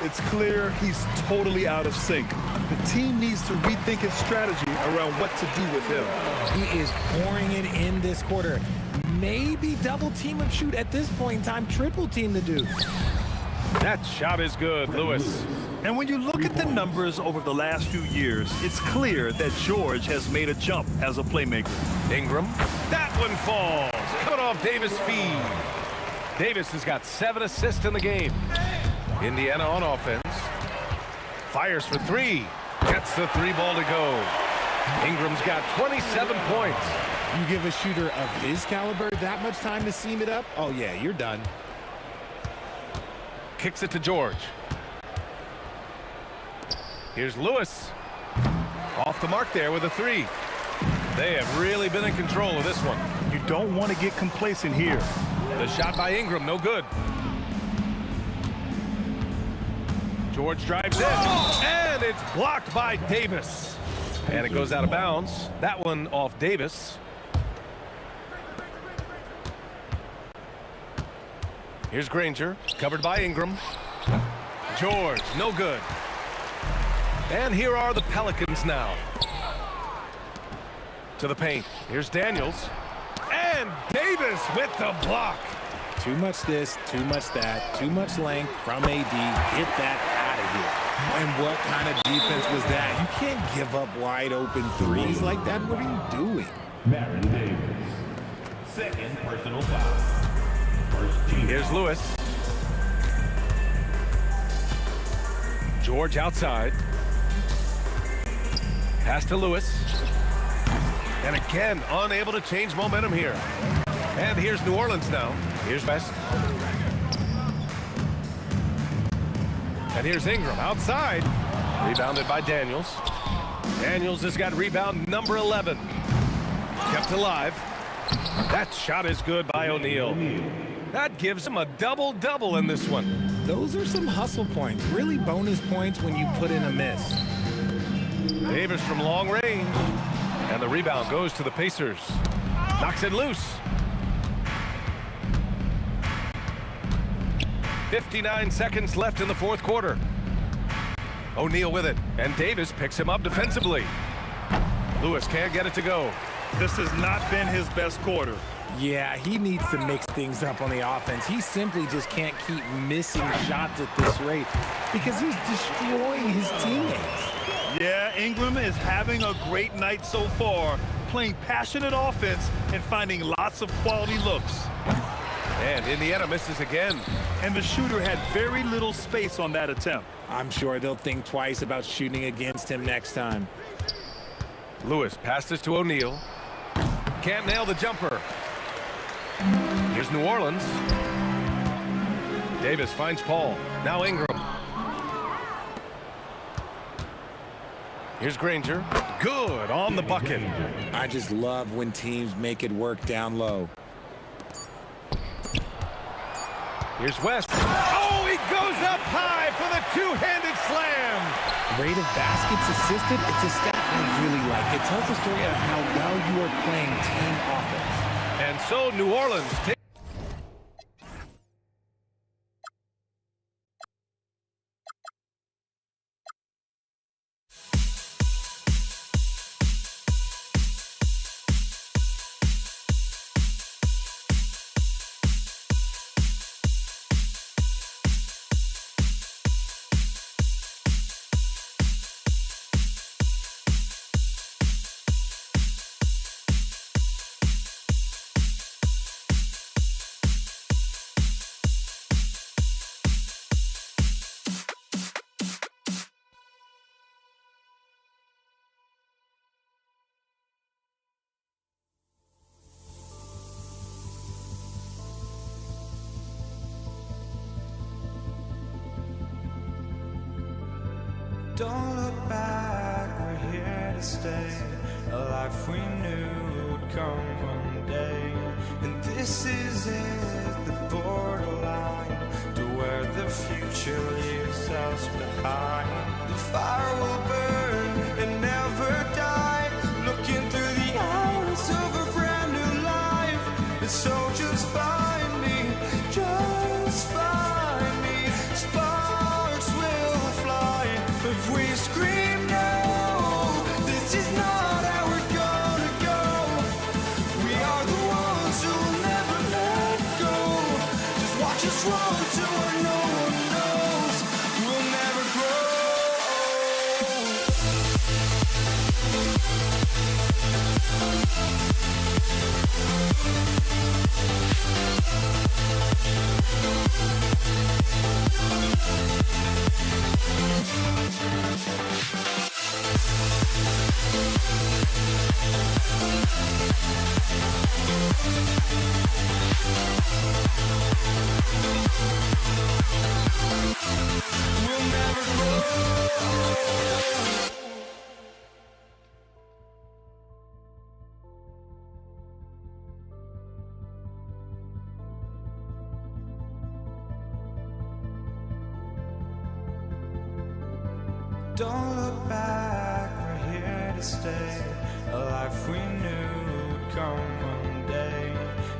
It's clear he's totally out of sync. The team needs to rethink its strategy around what to do with him. He is pouring it in this quarter. Maybe double team him, shoot at this point in time, triple team the dude. That shot is good, Lewis. And when you look at the numbers over the last few years, it's clear that George has made a jump as a playmaker. Ingram. That one falls. Coming off Davis' feed. Davis has got 7 assists in the game. Indiana on offense. Fires for 3. Gets the 3 ball to go. Ingram's got 27 points. You give a shooter of his caliber that much time to seam it up? Oh, yeah, you're done. Kicks it to George. Here's Lewis. Off the mark there with a 3. They have really been in control of this one. You don't want to get complacent here. The shot by Ingram, no good. George drives in, and it's blocked by Davis. And it goes out of bounds. That one off Davis. Here's Granger, covered by Ingram. George, no good. And here are the Pelicans now. To the paint. Here's Daniels. And Davis with the block. Too much this, too much that, too much length from AD. Get that out of here. And what kind of defense was that? You can't give up wide open threes like that. What are you doing? Baron Davis. Second personal foul. First team. Here's Lewis. George outside. Pass to Lewis. And again, unable to change momentum here. And here's New Orleans now. Here's West. And here's Ingram outside. Rebounded by Daniels. Daniels has got rebound number 11. Kept alive. That shot is good by O'Neal. That gives him a double-double in this one. Those are some hustle points. Really bonus points when you put in a miss. Davis from long range. And the rebound goes to the Pacers. Knocks it loose. 59 seconds left in the fourth quarter. O'Neal with it, and Davis picks him up defensively. Lewis can't get it to go. This has not been his best quarter. Yeah, he needs to mix things up on the offense. He simply just can't keep missing shots at this rate because he's destroying his teammates. Yeah, Ingram is having a great night so far, playing passionate offense and finding lots of quality looks. And Indiana misses again. And the shooter had very little space on that attempt. I'm sure they'll think twice about shooting against him next time. Lewis passes to O'Neal. Can't nail the jumper. Here's New Orleans. Davis finds Paul. Now Ingram. Here's Granger. Good on the bucket. I just love when teams make it work down low. Here's West. Oh, he goes up high for the two-handed slam. Rate of baskets assisted, it's a stat I really like. It tells the story of how well you are playing team offense. And so New Orleans takes. Don't look back, we're here to stay. A life we knew would come one day. And this is it, the borderline to where the future leaves us behind. The fire will burn and never die. Looking through the eyes of a brand new life. And so just find me, just find me. Sparks will us run to where no one knows. We'll never grow. We'll never grow. Don't look back, we're here to stay. A life we knew would come one day.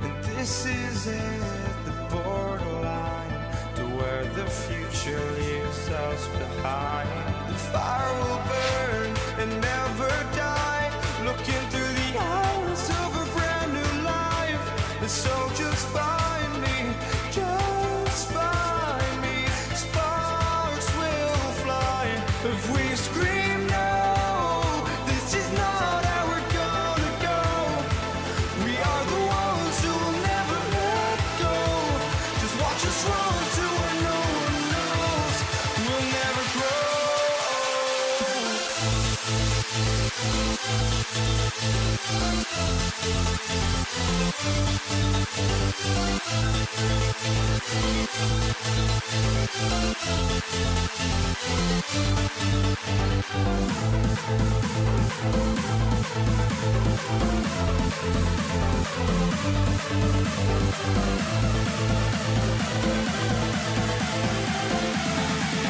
And this is it, the borderline to where the future leaves us behind. The fire will burn and never die, looking through the eyes of a brand new life. And so just find me, just find me. Sparks will fly if we scream no. This is not how we're gonna go. We are the ones who will never let go. Just watch us run to where no one knows. We'll never grow.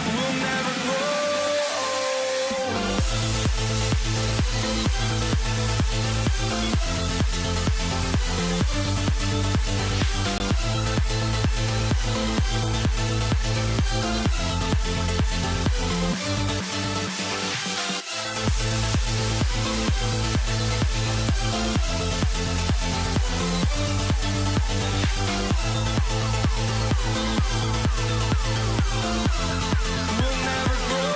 We'll never grow. We'll never grow.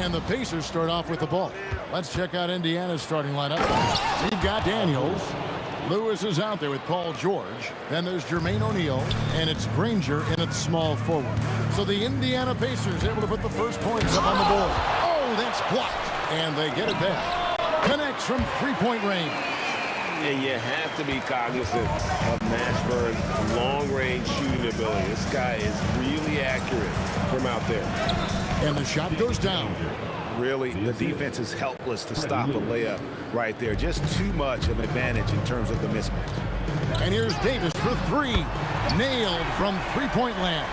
And the Pacers start off with the ball. Let's check out Indiana's starting lineup. We've got Daniels. Lewis is out there with Paul George. Then there's Jermaine O'Neal, and it's Granger in its small forward. So the Indiana Pacers able to put the first points up on the board. Oh, that's blocked. And they get it back. Connects from three-point range. And you have to be cognizant of Mashburn's long-range shooting ability. This guy is really accurate from out there. And the shot goes down. Really, the defense is helpless to stop a layup right there. Just too much of an advantage in terms of the mismatch. And here's Davis for three. Nailed from three-point land.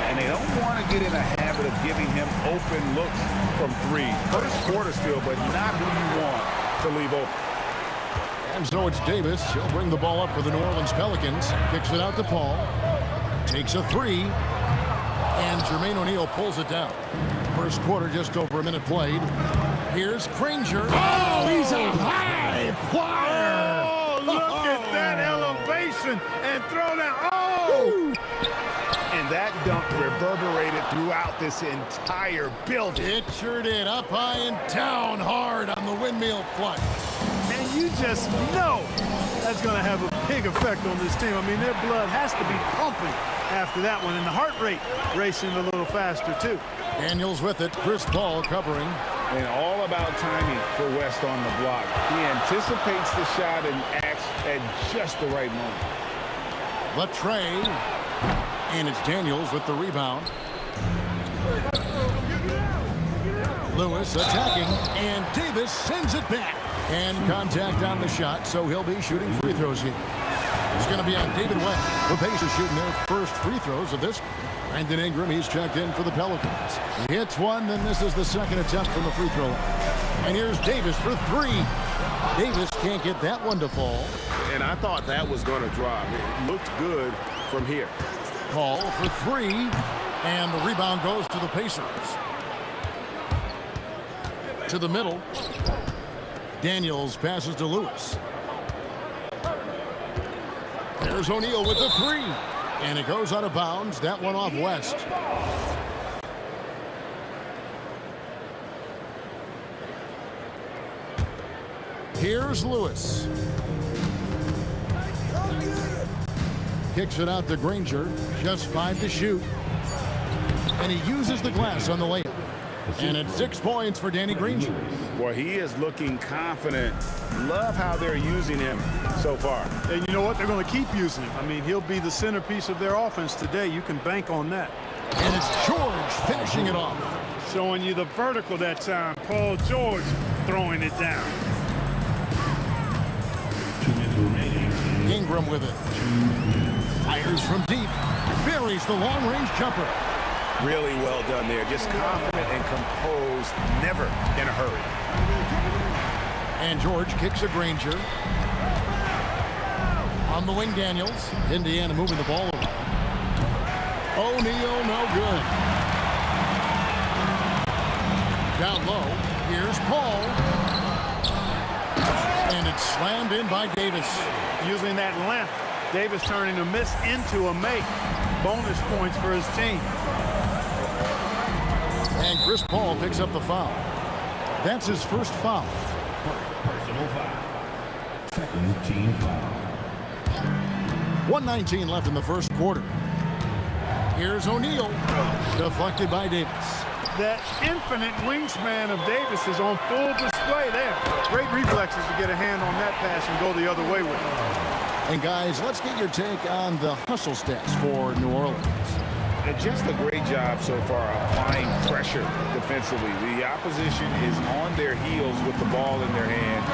And they don't want to get in a habit of giving him open looks from three. First quarter still, but not who you want to leave open. And so it's Davis. He'll bring the ball up for the New Orleans Pelicans. Kicks it out to Paul. Takes a three. And Jermaine O'Neal pulls it down. First quarter, just over a minute played. Here's Granger. Oh, he's a high flyer. Oh, look at that elevation and throw down. Oh! And that dunk reverberated throughout this entire building. It sure did. Up high and down hard on the windmill flush. And you just know that's going to have a big effect on this team. I mean, their blood has to be pumping after that one, and the heart rate racing a little faster, too. Daniels with it. Chris Paul covering. And all about timing for West on the block. He anticipates the shot and acts at just the right moment. Latrey. And it's Daniels with the rebound. Lewis attacking, and Davis sends it back. And contact on the shot, so he'll be shooting free throws here. It's going to be on David West. The Pacers shooting their first free throws of this. Brandon Ingram, he's checked in for the Pelicans. He hits one, then this is the second attempt from the free throw line. And here's Davis for three. Davis can't get that one to fall. And I thought that was going to drop. It looked good from here. Paul for three, and the rebound goes to the Pacers. To the middle. Daniels passes to Lewis. There's O'Neal with the three. And it goes out of bounds. That one off West. Here's Lewis. Kicks it out to Granger. Just 5 to shoot. And he uses the glass on the layup. And it's 6 points for Danny Granger. Boy, he is looking confident. Love how they're using him so far. And you know what? They're going to keep using him. I mean, he'll be the centerpiece of their offense today. You can bank on that. And it's George finishing it off. Showing you the vertical that time. Paul George throwing it down. 2 minutes remaining. Ingram with it. Fires from deep. Buries the long-range jumper. Really well done there. Just confident and composed, never in a hurry. And George kicks a Granger. On the wing, Daniels. Indiana moving the ball around. O'Neal, no good. Down low, here's Paul. And it's slammed in by Davis. Using that length, Davis turning a miss into a make. Bonus points for his team. And Chris Paul picks up the foul. That's his first foul. Personal foul. Second team foul. 1:19 left in the first quarter. Here's O'Neal. Deflected by Davis. That infinite wingspan of Davis is on full display there. Great reflexes to get a hand on that pass and go the other way with it. And guys, let's get your take on the hustle stats for New Orleans. And just a great job so far applying pressure defensively. The opposition is on their heels with the ball in their hand.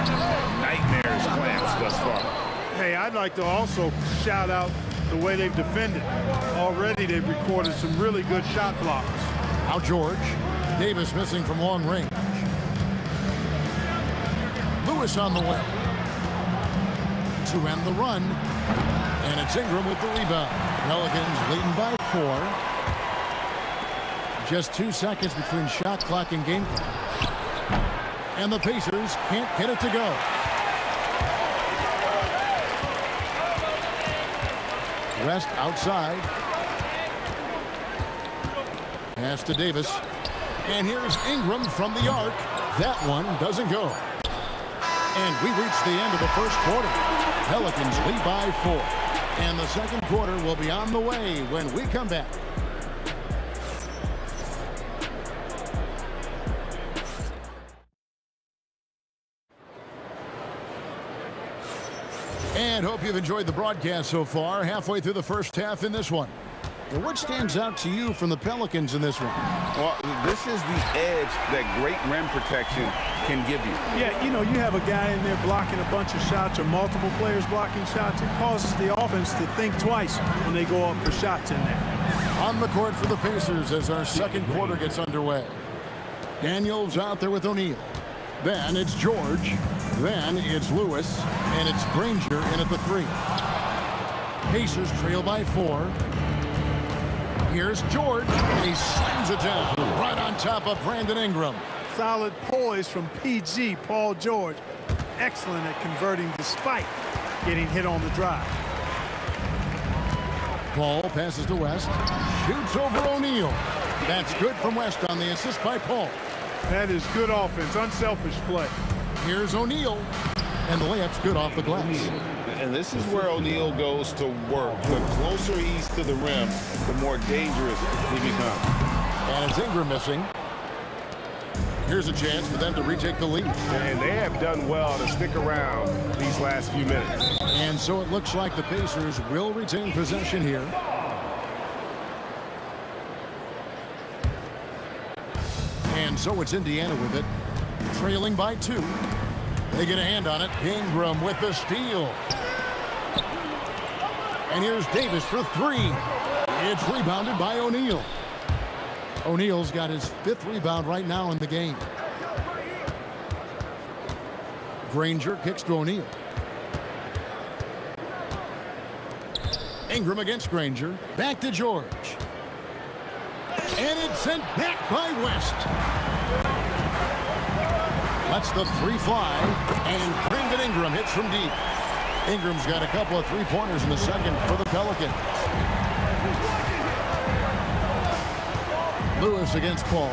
Nightmares clamps thus far. Hey, I'd like to also shout out the way they've defended. Already they've recorded some really good shot blocks. Now George. Davis missing from long range. Lewis on the way. To end the run. And it's Ingram with the rebound. Pelicans leading by 4. Just 2 seconds between shot clock and game clock. And the Pacers can't get it to go. West outside. Pass to Davis. And here's Ingram from the arc. That one doesn't go. And we reach the end of the first quarter. Pelicans lead by 4. And the second quarter will be on the way when we come back. And hope you've enjoyed the broadcast so far. Halfway through the first half in this one. And what stands out to you from the Pelicans in this one? Well, this is the edge that great rim protection can give you. Yeah, you know, you have a guy in there blocking a bunch of shots or multiple players blocking shots. It causes the offense to think twice when they go up for shots in there. On the court for the Pacers as our second quarter gets underway. Daniels out there with O'Neal. Then it's George. Then it's Lewis. And it's Granger in at the 3. Pacers trail by 4. Here's George, and he slams it down right on top of Brandon Ingram. Solid poise from PG, Paul George. Excellent at converting despite getting hit on the drive. Paul passes to West. Shoots over O'Neal. That's good from West on the assist by Paul. That is good offense, unselfish play. Here's O'Neal, and the layup's good off the glass. And this is where O'Neal goes to work. The closer he's to the rim, the more dangerous he becomes. And it's Ingram missing. Here's a chance for them to retake the lead. And they have done well to stick around these last few minutes. And so it looks like the Pacers will retain possession here. And so it's Indiana with it, trailing by 2. They get a hand on it. Ingram with the steal. And here's Davis for 3. It's rebounded by O'Neal. O'Neal's got his 5th rebound right now in the game. Granger kicks to O'Neal. Ingram against Granger. Back to George. And it's sent back by West. Lets the 3 fly. And Brandon Ingram hits from deep. Ingram's got a couple of 3-pointers in the second for the Pelicans. Lewis against Paul.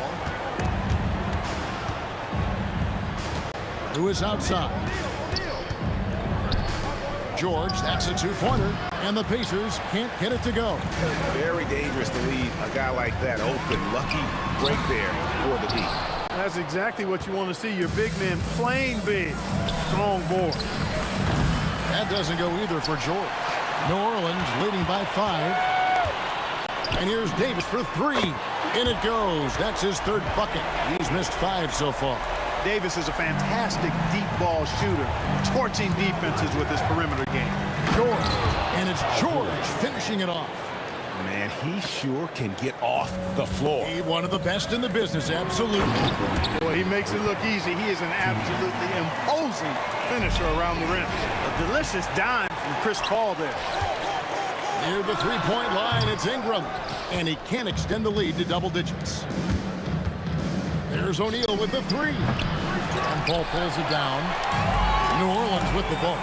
Lewis outside. George, that's a 2-pointer. And the Pacers can't get it to go. Very dangerous to leave a guy like that open. Lucky break there for the D. That's exactly what you want to see. Your big man playing big. Strong board. That doesn't go either for George. New Orleans leading by 5. And here's Davis for 3. In it goes. That's his 3rd bucket. He's missed 5 so far. Davis is a fantastic deep ball shooter, torching defenses with his perimeter game. George. And it's George finishing it off. Man, he sure can get off the floor. He's one of the best in the business, absolutely. Boy, he makes it look easy. He is an absolutely imposing finisher around the rim. A delicious dime from Chris Paul there. Near the 3-point line, it's Ingram. And he can't extend the lead to double digits. There's O'Neal with the 3. And Paul pulls it down. New Orleans with the ball.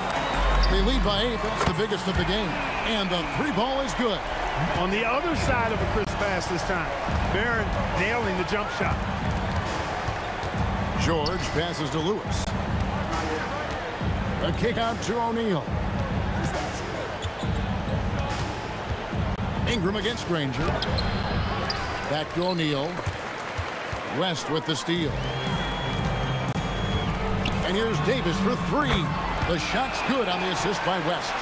They lead by 8. That's the biggest of the game. And the 3 ball is good. On the other side of a crisp pass this time. Barron nailing the jump shot. George passes to Lewis. A kick out to O'Neal. Ingram against Granger. Back to O'Neal. West with the steal. And here's Davis for three. The shot's good on the assist by West.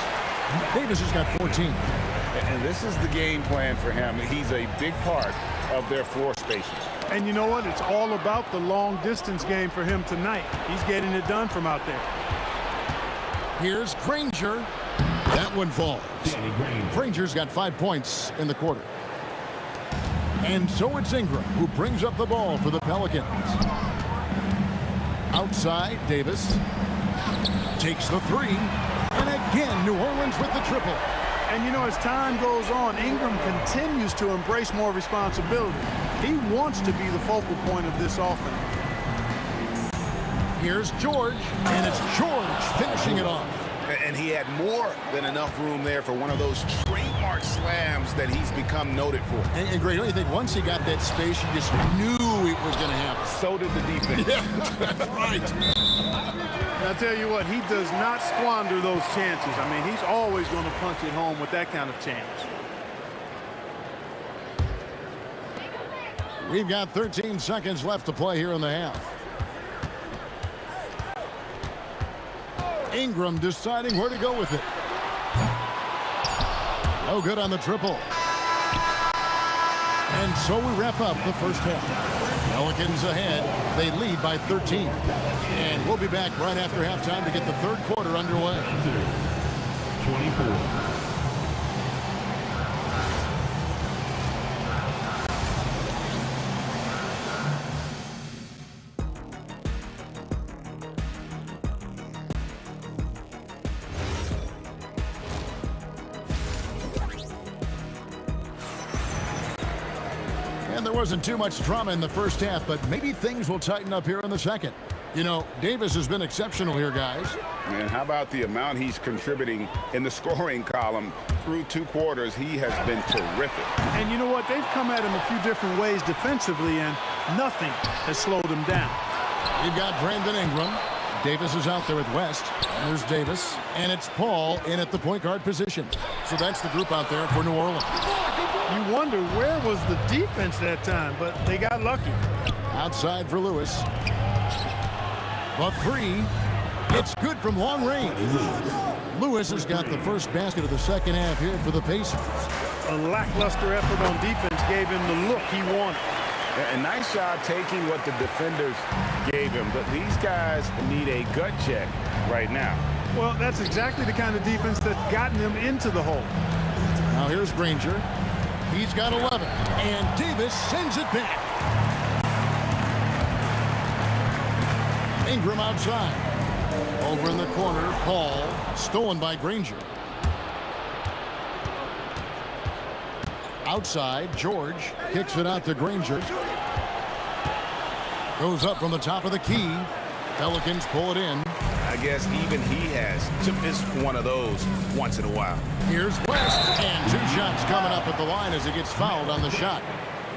Davis has got 14. And this is the game plan for him. He's a big part of their floor spacing. And you know what? It's all about the long distance game for him tonight. He's getting it done from out there. Here's Granger. That one falls. Granger's got 5 points in the quarter. And so it's Ingram who brings up the ball for the Pelicans. Outside, Davis takes the three. And again, New Orleans with the triple. And you know, as time goes on, Ingram continues to embrace more responsibility. He wants to be the focal point of this offense. Here's George, and it's George finishing it off. And he had more than enough room there for one of those trademark slams that he's become noted for. And Greg, don't you think once he got that space, you just knew it was going to happen? So did the defense. Yeah, that's right. I'll tell you what, he does not squander those chances. I mean, he's always going to punch it home with that kind of chance. We've got 13 seconds left to play here in the half. Ingram deciding where to go with it. No good on the triple. And so we wrap up the first half. Pelicans ahead. They lead by 13. And we'll be back right after halftime to get the third quarter underway. 24. There wasn't too much drama in the first half, but maybe things will tighten up here in the second. You know, Davis has been exceptional here, guys. And how about the amount he's contributing in the scoring column through 2 quarters? He has been terrific. And you know what? They've come at him a few different ways defensively, and nothing has slowed him down. You've got Brandon Ingram. Davis is out there with West. And there's Davis. And it's Paul in at the point guard position. So that's the group out there for New Orleans. You wonder where was the defense that time, but they got lucky. Outside for Lewis. The three. It's good from long range. Lewis has got the first basket of the second half here for the Pacers. A lackluster effort on defense gave him the look he wanted. A nice job taking what the defenders gave him, but these guys need a gut check right now. Well, that's exactly the kind of defense that's gotten them into the hole. Now here's Granger. He's got 11, and Davis sends it back. Ingram outside. Over in the corner, Paul, stolen by Granger. Outside, George kicks it out to Granger. Goes up from the top of the key. Pelicans pull it in. I guess even he has to miss one of those once in a while. Here's West, and 2 shots coming up at the line as he gets fouled on the shot.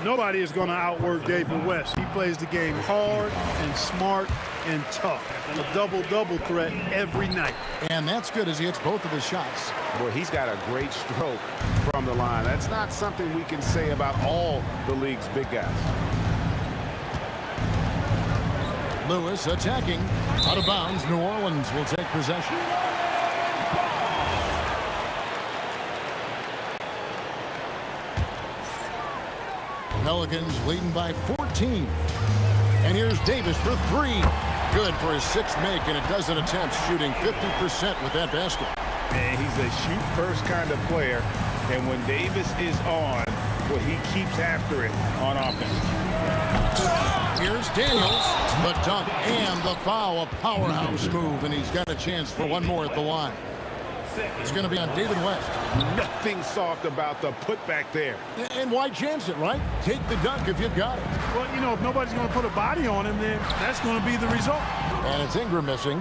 Nobody is going to outwork David West. He plays the game hard and smart and tough. And a double-double threat every night. And that's good as he hits both of his shots. Boy, he's got a great stroke from the line. That's not something we can say about all the league's big guys. Lewis attacking. Out of bounds. New Orleans will take possession. Pelicans leading by 14. And here's Davis for 3. Good for his 6th make, and a dozen attempts, shooting 50% with that basket. And he's a shoot-first kind of player. And when Davis is on, well, he keeps after it on offense. Here's Daniels, the dunk and the foul, a powerhouse move, and he's got a chance for one more at the line. It's going to be on David West. Nothing soft about the putback there. And why chance it, right? Take the dunk if you've got it. Well, you know, if nobody's going to put a body on him, then that's going to be the result. And it's Ingram missing.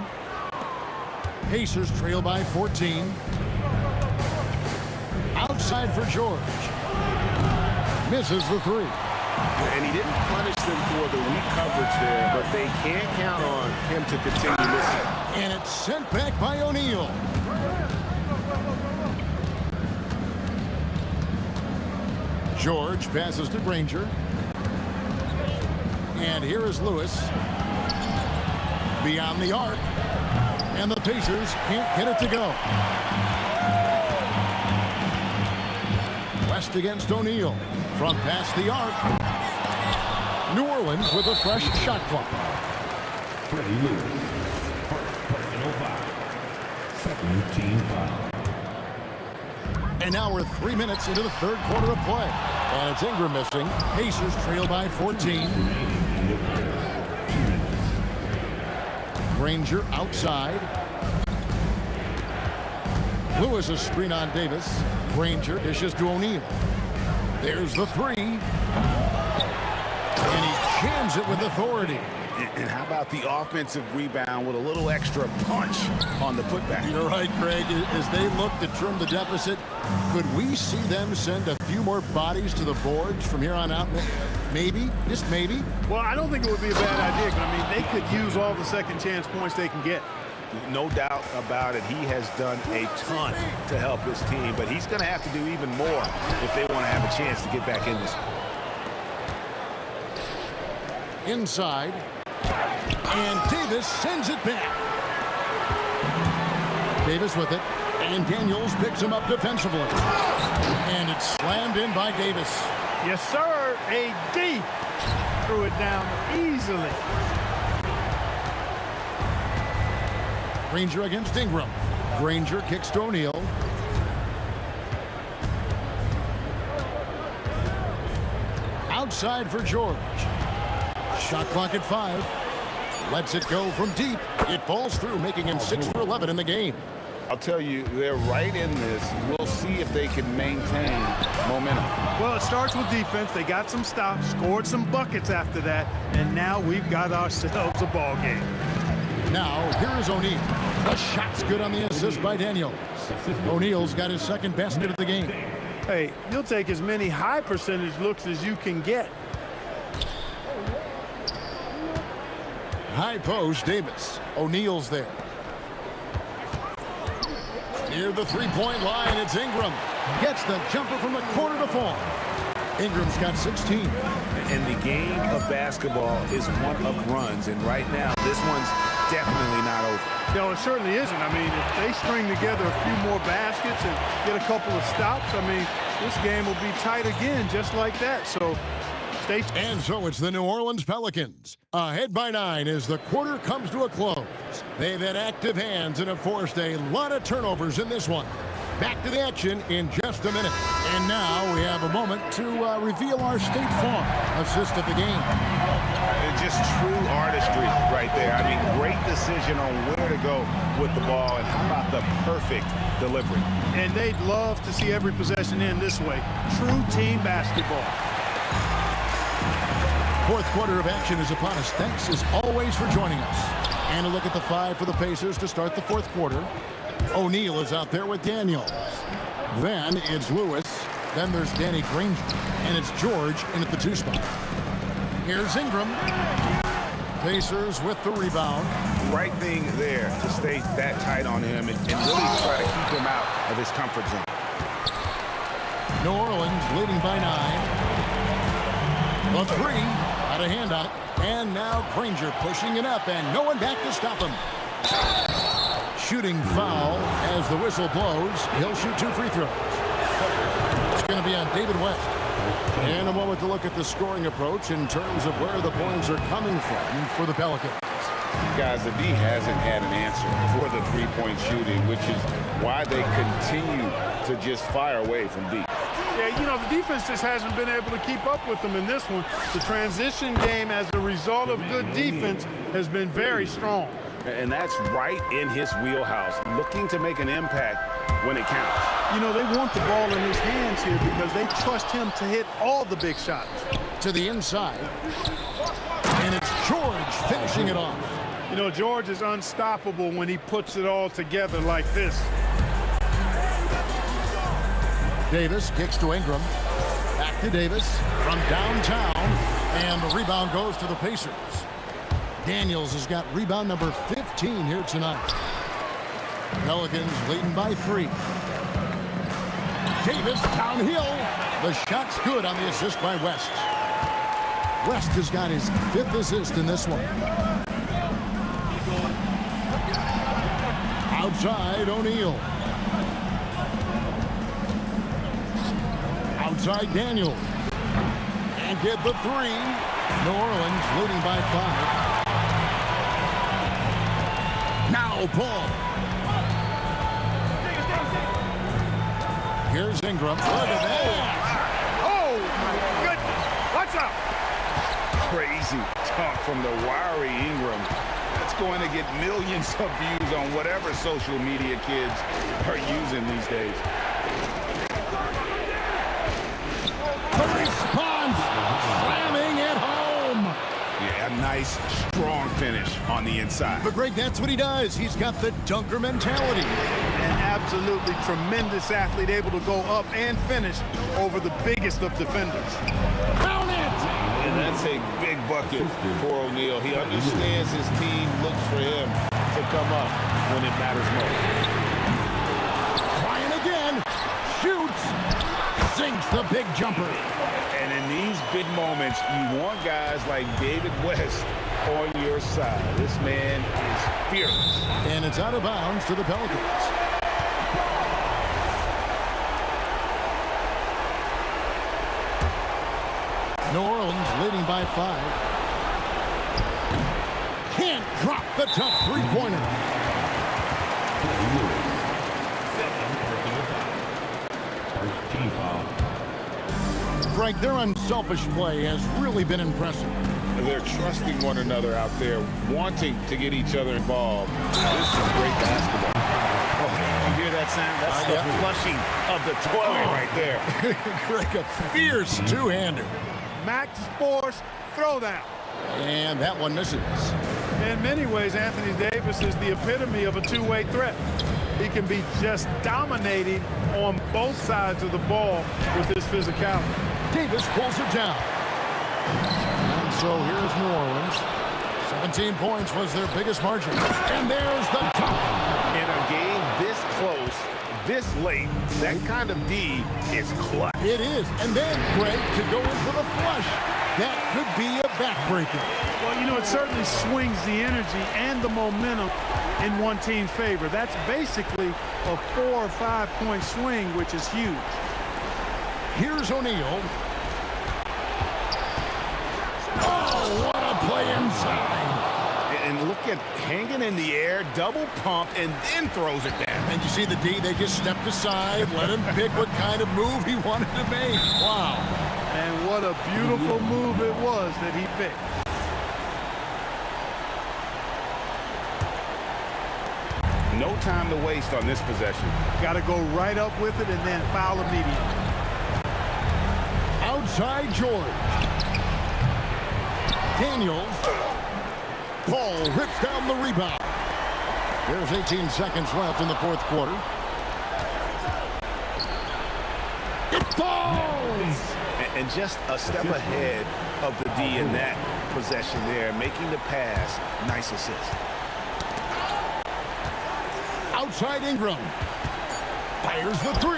Pacers trail by 14. Outside for George. Misses the three. And he didn't punish them for the weak coverage there, but they can't count on him to continue missing. And it's sent back by O'Neal. George passes to Granger. And here is Lewis. Beyond the arc. And the Pacers can't get it to go. West against O'Neal. From past the arc. New Orleans with a fresh shot clock. Freddie Lewis. Personal foul. Second team foul. And now we're 3 minutes into the third quarter of play. And it's Ingram missing. Pacers trail by 14. Granger outside. Lewis a screen on Davis. Granger dishes to O'Neal. There's the three. And he jams it with authority. And how about the offensive rebound with a little extra punch on the putback? You're right, Greg. As they look to trim the deficit, could we see them send a few more bodies to the boards from here on out? Maybe, just maybe. Well, I don't think it would be a bad idea. I mean, they could use all the second chance points they can get. No doubt about it. He has done a ton to help his team, but he's going to have to do even more if they want to have a chance to get back in this. Inside. And Davis sends it back. Davis with it. And Daniels picks him up defensively. And it's slammed in by Davis. Yes, sir. AD threw it down easily. Granger against Ingram. Granger kicks to O'Neal. Outside for George. Shot clock at 5. Lets it go from deep. It falls through, making him 6 for 11 in the game. I'll tell you, they're right in this. We'll see if they can maintain momentum. Well, it starts with defense. They got some stops, scored some buckets after that, and now we've got ourselves a ball game. Now, here is O'Neal. The shot's good on the assist by Daniels. O'Neal's got his second basket of the game. Hey, you'll take as many high percentage looks as you can get. High post, Davis. O'Neal's there. Near the three-point line, it's Ingram. Gets the jumper from the corner to fall. Ingram's got 16. And the game of basketball is one of runs, and right now, this one's definitely not over. No, it certainly isn't. I mean, if they string together a few more baskets and get a couple of stops, I mean, this game will be tight again, just like that. So, and so it's the New Orleans Pelicans. Ahead by 9 as the quarter comes to a close. They've had active hands and have forced a lot of turnovers in this one. Back to the action in just a minute. And now we have a moment to reveal our State Farm assist of the game. Just true artistry right there. I mean, great decision on where to go with the ball, and how about the perfect delivery. And they'd love to see every possession end this way. True team basketball. Fourth quarter of action is upon us. Thanks as always for joining us. And a look at the 5 for the Pacers to start the fourth quarter. O'Neal is out there with Daniels. Then it's Lewis. Then there's Danny Granger. And it's George in at the 2 spot. Here's Ingram. Pacers with the rebound. Right thing there to stay that tight on him and really try to keep him out of his comfort zone. New Orleans leading by 9. The 3. Out of hand on it. And now Granger pushing it up and no one back to stop him. Shooting foul as the whistle blows. He'll shoot 2 free throws. It's going to be on David West. And a moment to look at the scoring approach in terms of where the points are coming from for the Pelicans. Guys, the D hasn't had an answer for the three-point shooting, which is why they continue to just fire away from deep. Yeah, you know, the defense just hasn't been able to keep up with them in this one. The transition game as a result of good defense has been very strong. And that's right in his wheelhouse, looking to make an impact when it counts. You know, they want the ball in his hands here because they trust him to hit all the big shots. To the inside. And it's George finishing it off. You know, George is unstoppable when he puts it all together like this. Davis kicks to Ingram. Back to Davis from downtown. And the rebound goes to the Pacers. Daniels has got rebound number 15 here tonight. Pelicans leading by 3. Davis downhill. The shot's good on the assist by West. West has got his 5th assist in this one. Outside O'Neal. Outside Daniels. And get the 3. New Orleans leading by 5. Now Paul. Here's Ingram. Look at that. Oh, my goodness. Watch out. Crazy talk from the wiry Ingram. That's going to get millions of views on whatever social media kids are using these days. The response. Slamming it home. Yeah, a nice, strong finish on the inside. But Greg, that's what he does. He's got the dunker mentality. An absolutely tremendous athlete, able to go up and finish over the biggest of defenders. Count it! And that's a big bucket for O'Neal. He understands his team looks for him to come up when it matters most. Trying again. Shoots. Sinks the big jumper. And in these big moments, you want guys like David West on your side. This man is fearless. And it's out of bounds to the Pelicans. New Orleans leading by 5. Can't drop the tough three-pointer. Team foul. Frank, their unselfish play has really been impressive. They're trusting one another out there, wanting to get each other involved. This is great basketball. Oh, you hear that sound? That's the flushing of the toilet right there. Greg, a fierce two-hander. Max Force throwdown. And that one misses. In many ways, Anthony Davis is the epitome of a two-way threat. He can be just dominating on both sides of the ball with his physicality. Davis pulls it down. And so here's New Orleans. 17 points was their biggest margin. And there's the top. In a game this close, this late, that kind of D is clutch. It is. And then, Greg, to go in for the flush. That could be a backbreaker. Well, you know, it certainly swings the energy and the momentum in one team's favor. That's basically a 4 or 5 point swing, which is huge. Here's O'Neal. Oh, what a play inside. And look at hanging in the air, double pump, and then throws it down. And you see the D, they just stepped aside, let him pick what kind of move he wanted to make. Wow. And what a beautiful move it was that he picked. No time to waste on this possession. Got to go right up with it and then foul immediately. Outside George. Daniels. Paul rips down the rebound. There's 18 seconds left in the fourth quarter. It falls! And just a step ahead of the D in that possession there, making the pass. Nice assist. Outside Ingram. Fires the 3.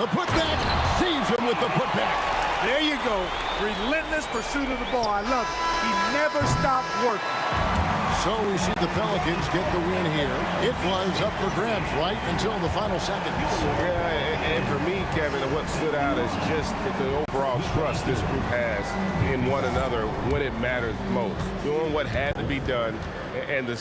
The putback. Sees him with the putback. There you go. Relentless pursuit of the ball. I love it. He never stopped working. So we see the Pelicans get the win here. It was up for grabs right until the final seconds. Yeah, and for me, Kevin, what stood out is just the overall trust this group has in one another when it matters most. Doing what had to be done, and the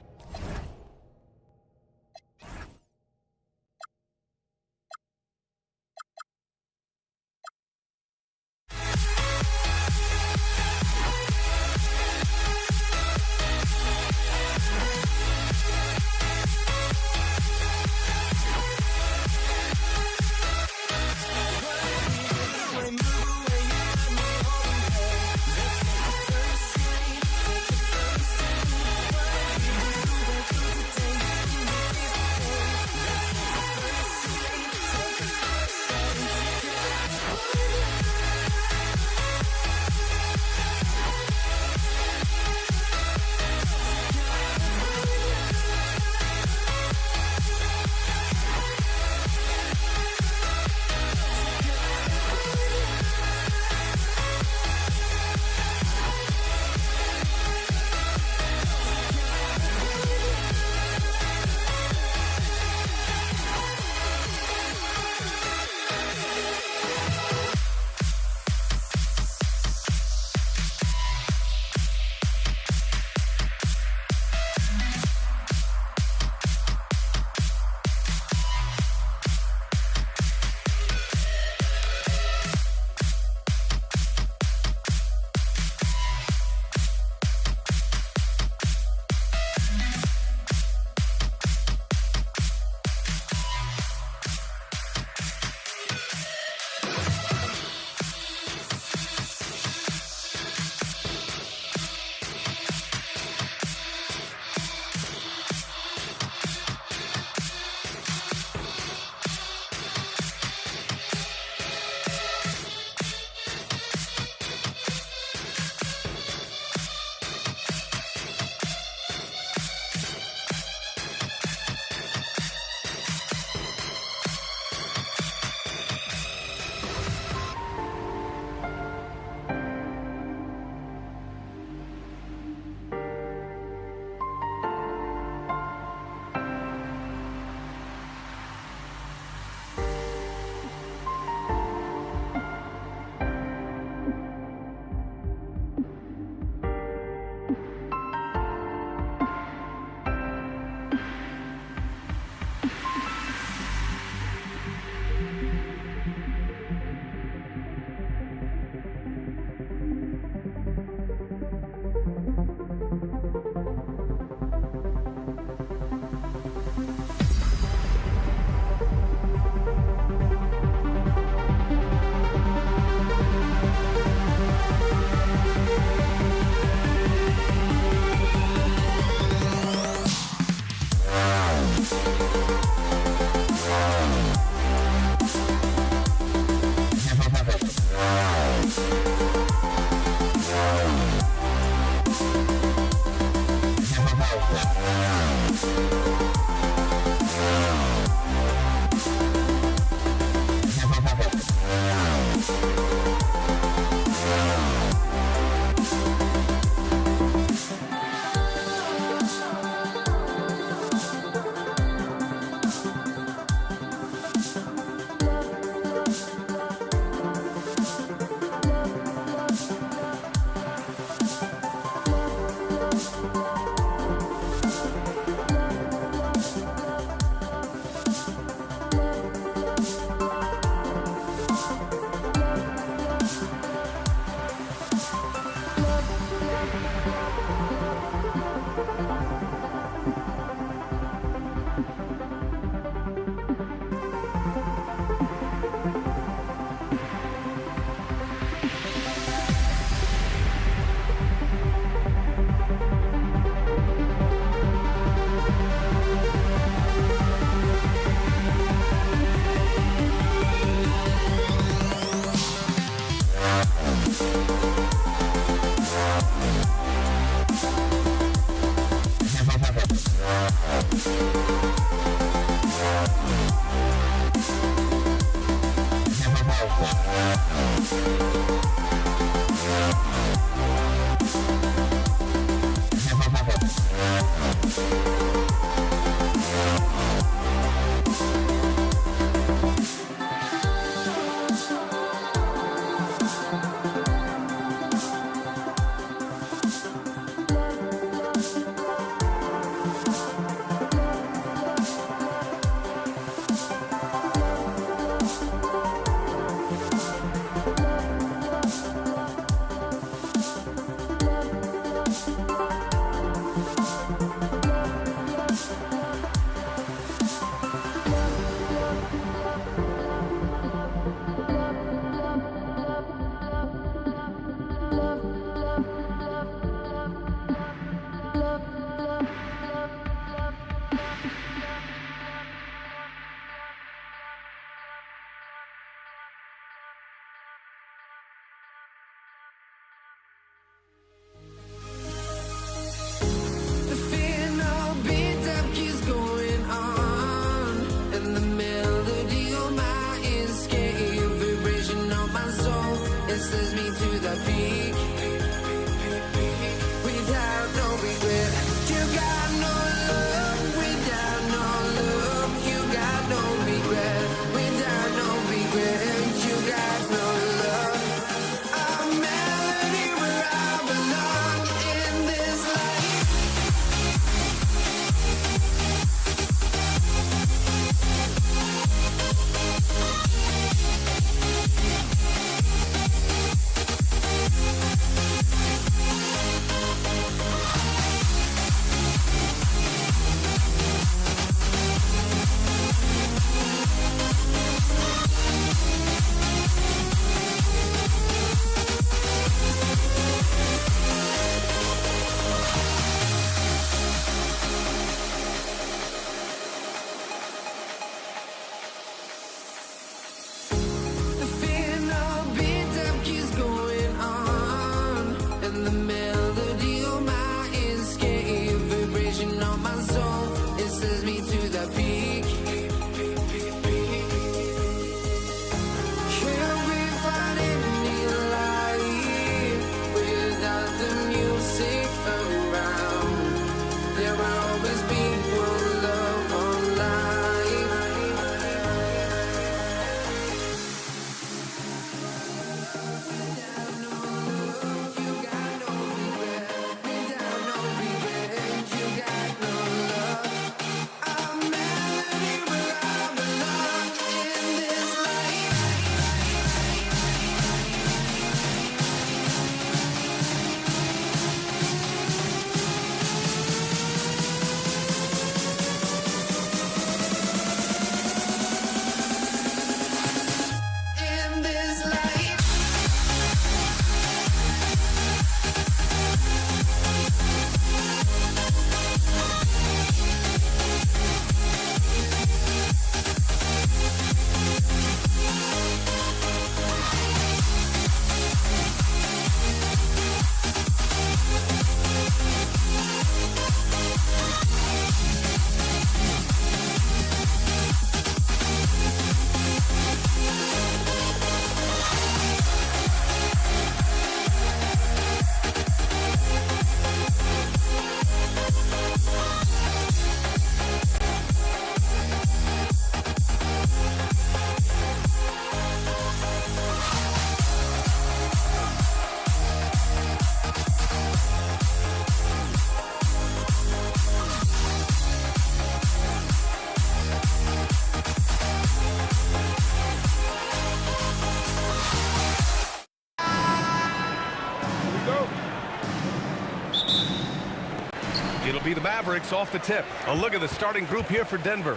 It'll be the Mavericks off the tip. A look at the starting group here for Denver.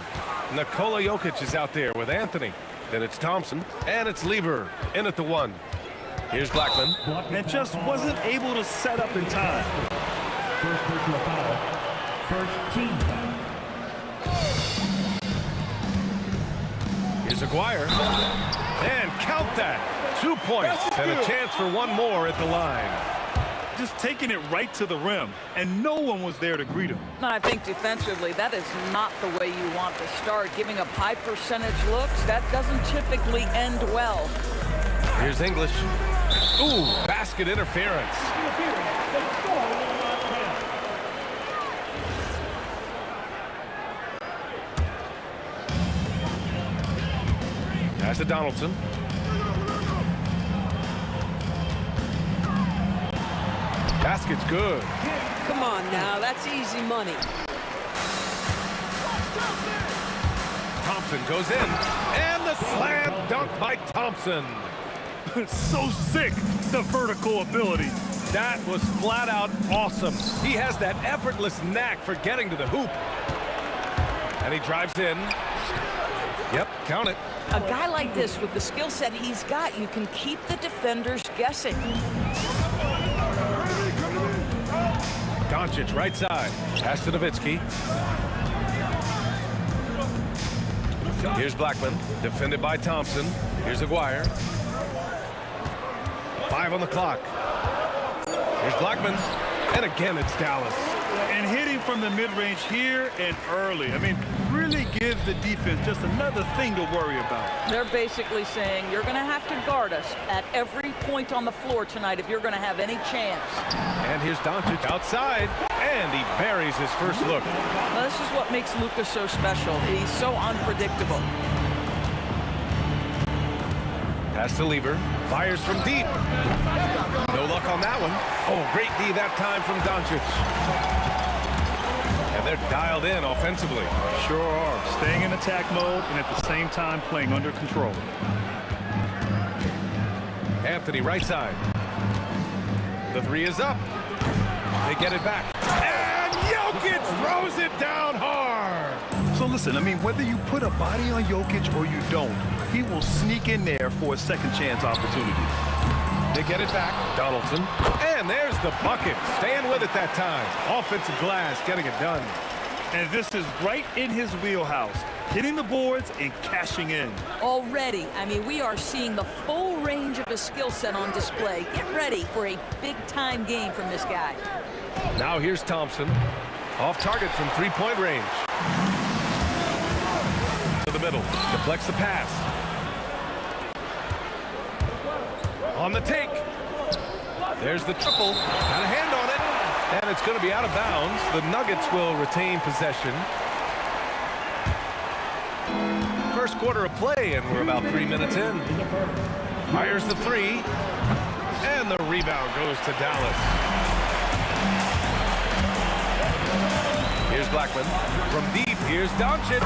Nikola Jokic is out there with Anthony. Then it's Thompson, and it's Lever in at the 1. Here's Blackman. And just wasn't able to set up in time. First personal foul. First team foul. Here's Aguirre. And count that. 2 points and a chance for one more at the line. Just taking it right to the rim, and no one was there to greet him. No, I think defensively, that is not the way you want to start. Giving up high percentage looks, that doesn't typically end well. Here's English. Ooh, basket interference. Pass to Donaldson. Basket's good. Come on now, that's easy money. Thompson goes in, and the slam dunk by Thompson. So sick, the vertical ability. That was flat out awesome. He has that effortless knack for getting to the hoop. And he drives in. Yep, count it. A guy like this, with the skill set he's got, you can keep the defenders guessing. Doncic right side. Pass to Nowitzki. Here's Blackman, defended by Thompson. Here's Aguirre. 5 on the clock. Here's Blackman. And again, it's Dallas. And hitting from the mid-range here and early. I mean, really gives the defense just another thing to worry about. They're basically saying you're going to have to guard us at every point on the floor tonight if you're going to have any chance. And here's Doncic outside, and he buries his first look. Well, this is what makes Luka so special. He's so unpredictable. Pass to Lever, fires from deep. No luck on that one. Oh, great D that time from Doncic. And they're dialed in offensively. Sure are. Staying in attack mode and at the same time playing under control. Anthony right side. The 3 is up. They get it back. And Jokic throws it down hard. So listen, I mean, whether you put a body on Jokic or you don't, he will sneak in there for a second chance opportunity. They get it back. Donaldson. And there's the bucket. Staying with it that time. Offensive glass, getting it done. And this is right in his wheelhouse. Hitting the boards and cashing in. Already, I mean, we are seeing the full range of his skill set on display. Get ready for a big-time game from this guy. Now here's Thompson. Off target from three-point range. To the middle. Deflects the pass. On the take. There's the triple. Got a hand on it. And it's going to be out of bounds. The Nuggets will retain possession. First quarter of play, and we're about 3 minutes in. Fires the 3. And the rebound goes to Dallas. Here's Blackman. From deep, here's Doncic.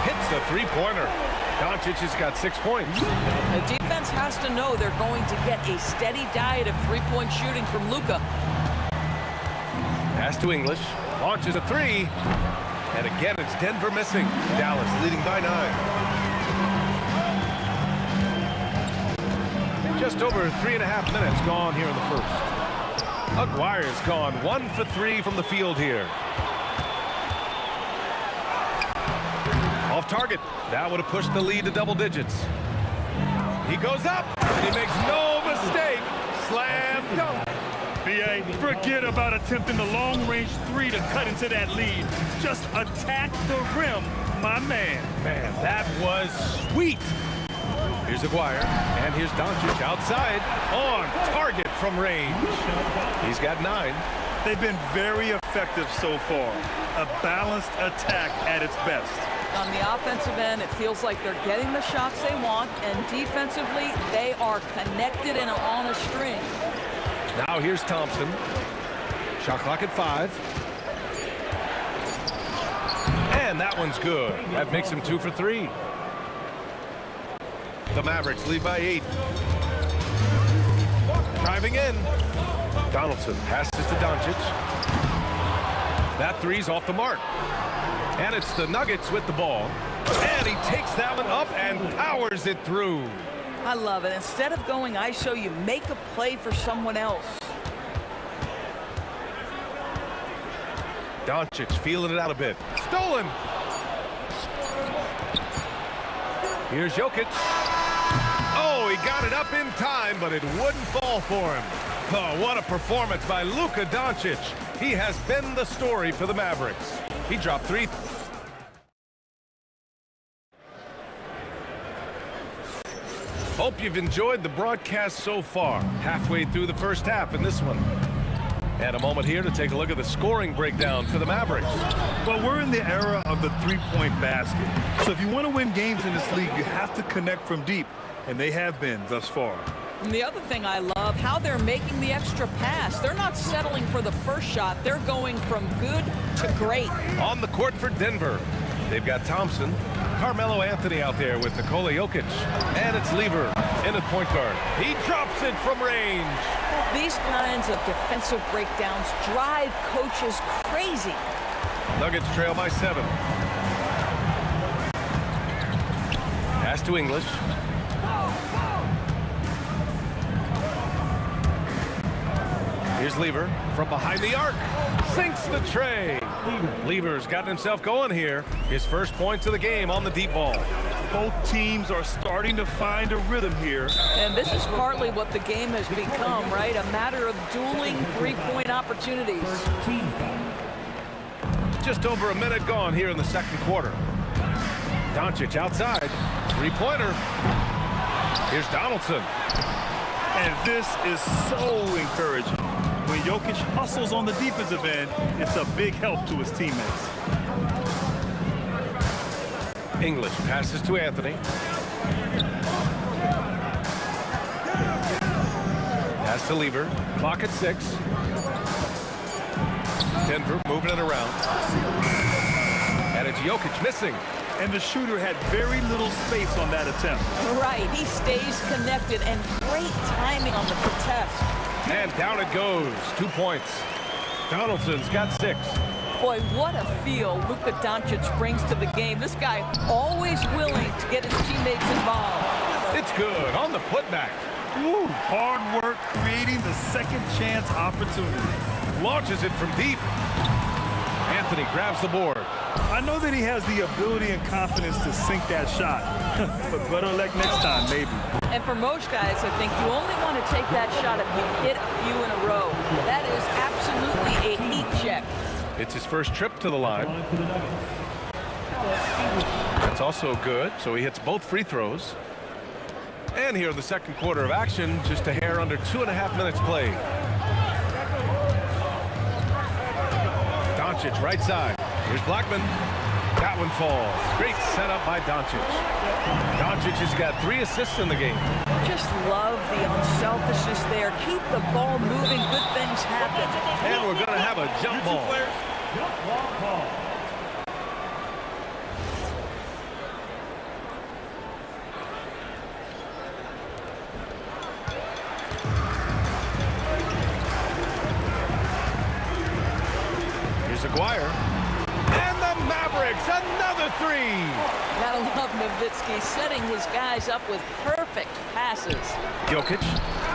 Hits the three-pointer. Doncic has got 6 points. The defense has to know they're going to get a steady diet of three-point shooting from Luka. Pass to English. Launches a 3. And again, it's Denver missing. Dallas leading by 9. Just over 3.5 minutes gone here in the first. Aguirre's gone 1 for 3 from the field here. Off target. That would have pushed the lead to double digits. He goes up, and he makes no mistake. Slam dunk. B.A., forget about attempting the long-range 3 to cut into that lead. Just attack the rim, my man. Man, that was sweet. Here's Aguirre, and here's Doncic outside on target from range. He's got 9. They've been very effective so far. A balanced attack at its best. On the offensive end, it feels like they're getting the shots they want, and defensively, they are connected and on a string. Now here's Thompson. Shot clock at 5. And that one's good. That makes him 2 for 3. The Mavericks lead by 8. Driving in. Donaldson passes to Doncic. That three's off the mark. And it's the Nuggets with the ball. And he takes that one up and powers it through. I love it. Instead of going ISO, you make a play for someone else. Doncic feeling it out a bit. Stolen. Here's Jokic. Oh, he got it up in time, but it wouldn't fall for him. Oh, what a performance by Luka Doncic. He has been the story for the Mavericks. He dropped 3. Hope you've enjoyed the broadcast so far. Halfway through the first half in this one. And a moment here to take a look at the scoring breakdown for the Mavericks. Well, we're in the era of the three-point basket. So if you want to win games in this league, you have to connect from deep. And they have been thus far. And the other thing I love, how they're making the extra pass. They're not settling for the first shot. They're going from good to great. On the court for Denver, they've got Thompson, Carmelo Anthony out there with Nikola Jokic. And it's Lever in at point guard. He drops it from range. These kinds of defensive breakdowns drive coaches crazy. Nuggets trail by 7. Pass to English. Here's Lever from behind the arc. Sinks the tray. Lever's gotten himself going here. His first points of the game on the deep ball. Both teams are starting to find a rhythm here. And this is partly what the game has become, right? A matter of dueling three-point opportunities. Just over a minute gone here in the second quarter. Doncic outside. Three-pointer. Here's Donaldson. And this is so encouraging. When Jokic hustles on the defensive end, it's a big help to his teammates. English passes to Anthony. Pass to Lever. Clock at 6. Denver moving it around. And it's Jokic missing. And the shooter had very little space on that attempt. Right, he stays connected, and great timing on the contest. And down it goes. 2 points. Donaldson's got 6. Boy, what a feel Luka Doncic brings to the game. This guy always willing to get his teammates involved. It's good on the putback. Woo, hard work creating the second chance opportunity. Launches it from deep. Anthony grabs the board. I know that he has the ability and confidence to sink that shot, but better luck next time, maybe. And for most guys, I think you only want to take that shot if you hit a few in a row. That is absolutely a heat check. It's his first trip to the line. That's also good, so he hits both free throws. And here in the second quarter of action, just a hair under 2.5 minutes played. Doncic right side. Here's Blackman. That one falls. Great setup by Doncic. Doncic has got 3 assists in the game. Just love the unselfishness there. Keep the ball moving. Good things happen. And we're going to have a jump ball. Here's Aguirre. And the Mavericks, another 3. Gotta love Nowitzki setting his guys up with perfect passes. Jokic,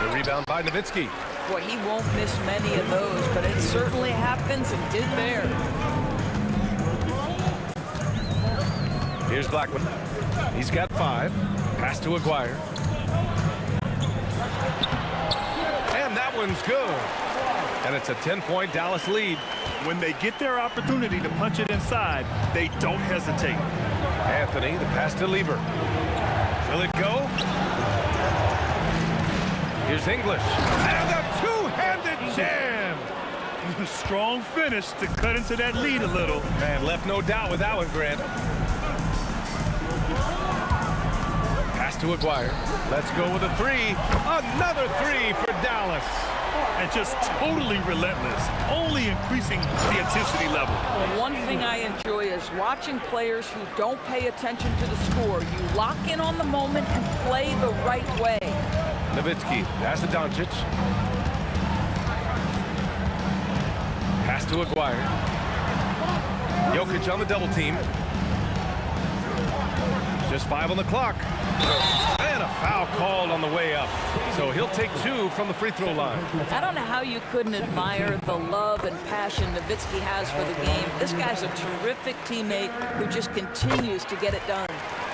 the rebound by Nowitzki. Boy, he won't miss many of those, but it certainly happens and did there. Here's Blackman. He's got 5. Pass to Aguirre. And that one's good. And it's a 10-point Dallas lead. When they get their opportunity to punch it inside, they don't hesitate. Anthony, the pass to Lever. Will it go? Here's English. And a two-handed jam. Strong finish to cut into that lead a little. Man, left no doubt with that one, Grant. Pass to Aguirre. Let's go with a 3. Another 3 for Dallas. And just totally relentless, only increasing the intensity level. One thing I enjoy is watching players who don't pay attention to the score. You lock in on the moment and play the right way. Nowitzki, pass to Doncic. Pass to Aguirre. Jokic on the double team. Just 5 on the clock. And a foul called on the way up. So he'll take 2 from the free throw line. I don't know how you couldn't admire the love and passion Nowitzki has for the game. This guy's a terrific teammate who just continues to get it done.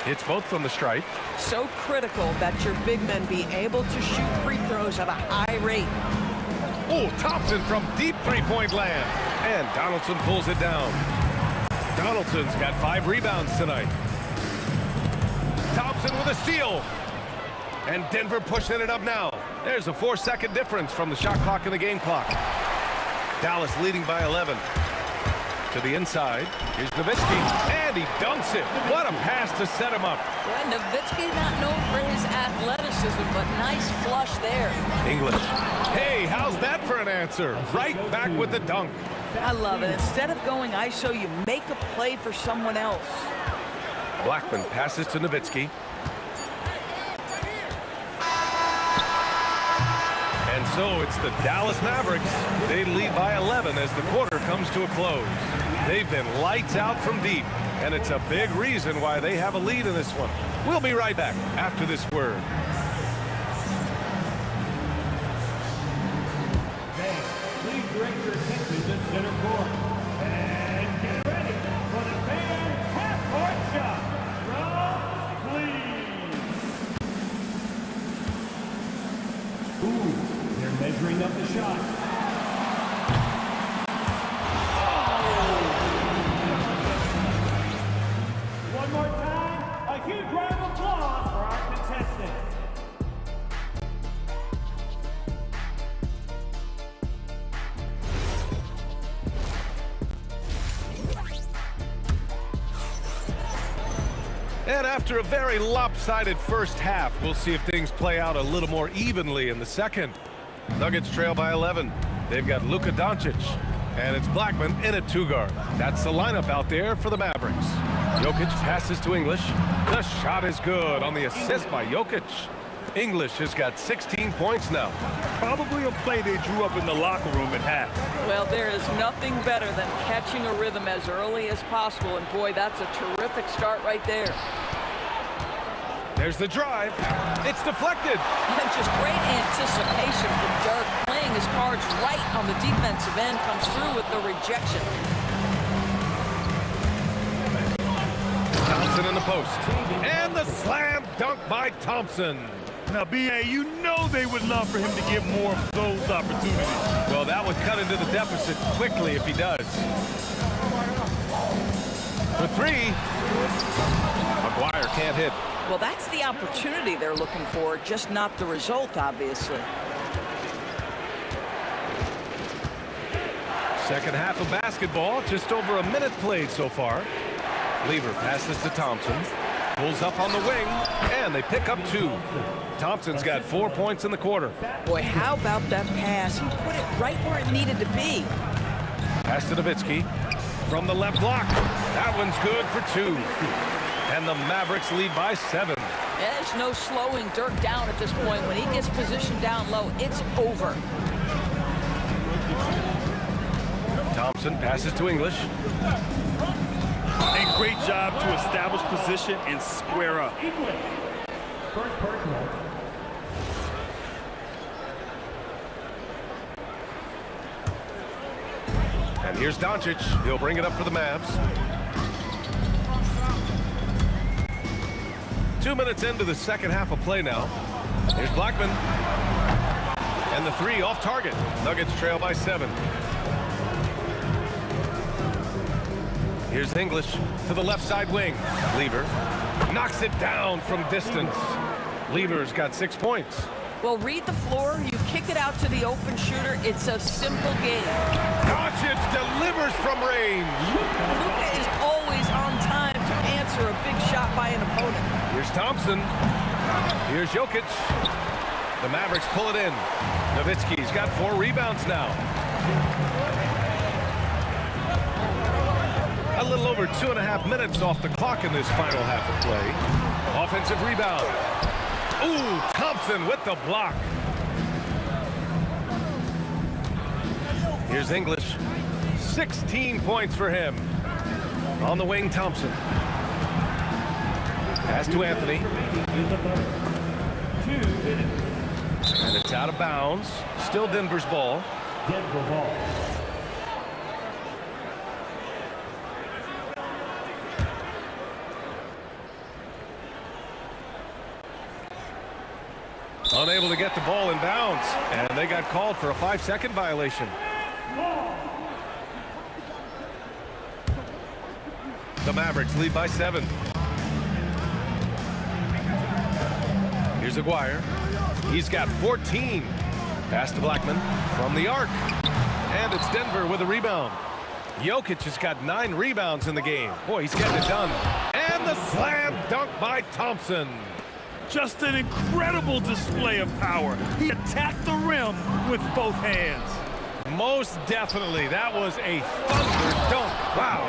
It's both from the stripe. So critical that your big men be able to shoot free throws at a high rate. Oh, Thompson from deep three-point land. And Donaldson pulls it down. Donaldson's got 5 rebounds tonight. Thompson with a steal. And Denver pushing it up now. There's a 4-second difference from the shot clock and the game clock. Dallas leading by 11. To the inside. Here's Nowitzki. And he dunks it. What a pass to set him up. Well, Nowitzki not known for his athleticism, but nice flush there. English. Hey, how's that for an answer? Right back with the dunk. I love it. Instead of going ISO, you make a play for someone else. Blackman passes to Nowitzki. And so it's the Dallas Mavericks. They lead by 11 as the quarter comes to a close. They've been lights out from deep, and it's a big reason why they have a lead in this one. We'll be right back after this word. Please direct your attention to center court. And get ready for the fan half-court shot. Rob, please. Ooh, they're measuring up the shot. One more time, a huge round of applause for our contestants. And after a very lopsided first half, we'll see if things play out a little more evenly in the second. Nuggets trail by 11. They've got Luka Doncic, and it's Blackman in at 2-guard. That's the lineup out there for the Mavericks. Jokic passes to English. The shot is good on the assist by Jokic. English has got 16 points now. Probably a play they drew up in the locker room at half. Well, there is nothing better than catching a rhythm as early as possible, and boy, that's a terrific start right there. There's the drive. It's deflected. And just great anticipation from Dirk, playing his cards right on the defensive end, comes through with the rejection. Thompson in the post. And the slam dunk by Thompson. Now, B.A., you know they would love for him to get more of those opportunities. Well, that would cut into the deficit quickly if he does. For 3. McGuire can't hit. Well, that's the opportunity they're looking for, just not the result, obviously. Second half of basketball, just over a minute played so far. Lever passes to Thompson. Pulls up on the wing, and they pick up 2. Thompson's got 4 points in the quarter. Boy, how about that pass? He put it right where it needed to be. Pass to Nowitzki. From the left block. That one's good for 2. And the Mavericks lead by 7. There's no slowing Dirk down at this point. When he gets positioned down low, it's over. Thompson passes to English. A great job to establish position and square up. First personal. And here's Doncic. He'll bring it up for the Mavs. 2 minutes into the second half of play now. Here's Blackman. And the 3 off target. Nuggets trail by 7. Here's English to the left side wing. Lever knocks it down from distance. Lever's got 6 points. Well, read the floor. You kick it out to the open shooter. It's a simple game. Doncic delivers from range. Luka is always on time to answer a big shot by an opponent. Here's Thompson. Here's Jokic. The Mavericks pull it in. Nowitzki's got 4 rebounds now. A little over 2.5 minutes off the clock in this final half of play. Offensive rebound. Ooh, Thompson with the block. Here's English. 16 points for him. On the wing, Thompson. Pass to Anthony. And it's out of bounds. Still Denver's ball. Denver ball. Unable to get the ball in bounds. And they got called for a 5-second violation. The Mavericks lead by 7. Here's Aguirre. He's got 14. Pass to Blackman from the arc. And it's Denver with a rebound. Jokic has got 9 rebounds in the game. Boy, he's getting it done. And the slam dunk by Thompson. Just an incredible display of power. He attacked the rim with both hands. Most definitely. That was a thunder dunk. Wow.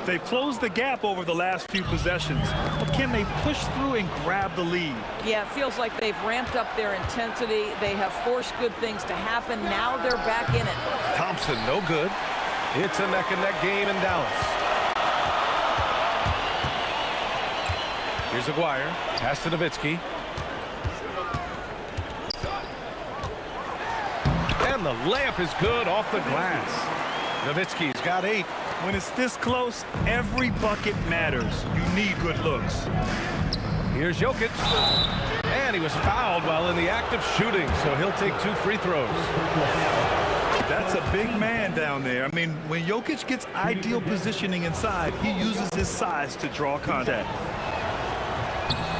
They've closed the gap over the last few possessions. But can they push through and grab the lead? Yeah, it feels like they've ramped up their intensity. They have forced good things to happen. Now they're back in it. Thompson, no good. It's a neck-and-neck game in Dallas. Here's Aguirre. Pass to Nowitzki. And the layup is good off the glass. Nowitzki's got 8. When it's this close, every bucket matters. You need good looks. Here's Jokic. And he was fouled while in the act of shooting, so he'll take 2 free throws. That's a big man down there. I mean, when Jokic gets ideal positioning inside, he uses his size to draw contact.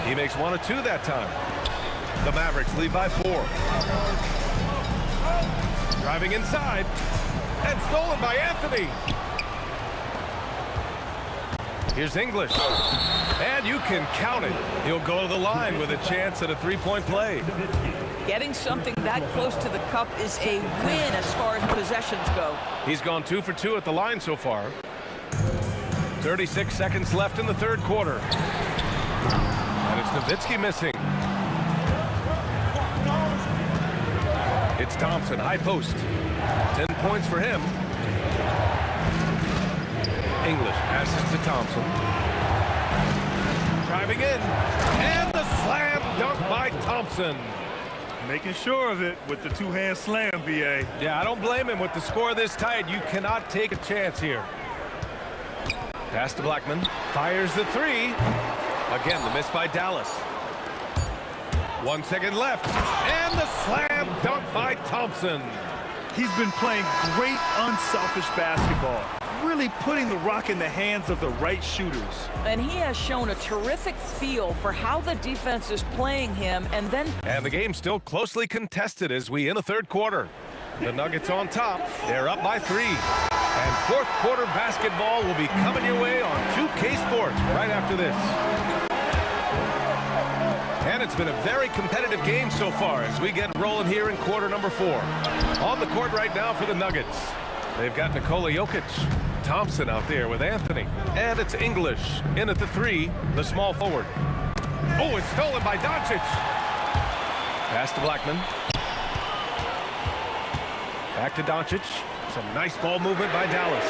He makes 1 of 2 that time. The Mavericks lead by 4. Driving inside. And stolen by Anthony. Here's English. And you can count it. He'll go to the line with a chance at a 3-point play. Getting something that close to the cup is a win as far as possessions go. He's gone 2 for 2 at the line so far. 36 seconds left in the 3rd quarter. And it's Nowitzki missing. It's Thompson, high post. 10 points for him. English passes to Thompson. Driving in. And the slam dunk by Thompson. Making sure of it with the 2-hand slam, B.A. Yeah, I don't blame him. With the score this tight, you cannot take a chance here. Pass to Blackman. Fires the 3. Again, the miss by Dallas. 1 second left. And the slam dunk by Thompson. He's been playing great unselfish basketball. Really putting the rock in the hands of the right shooters. And he has shown a terrific feel for how the defense is playing him. And the game's still closely contested as we in the 3rd quarter. The Nuggets on top. They're up by 3. And 4th quarter basketball will be coming your way on 2K Sports right after this. And it's been a very competitive game so far as we get rolling here in quarter number 4. On the court right now for the Nuggets. They've got Nikola Jokic. Thompson out there with Anthony. And it's English in at the 3, the small forward. Oh, it's stolen by Doncic. Pass to Blackman. Back to Doncic. Some nice ball movement by Dallas.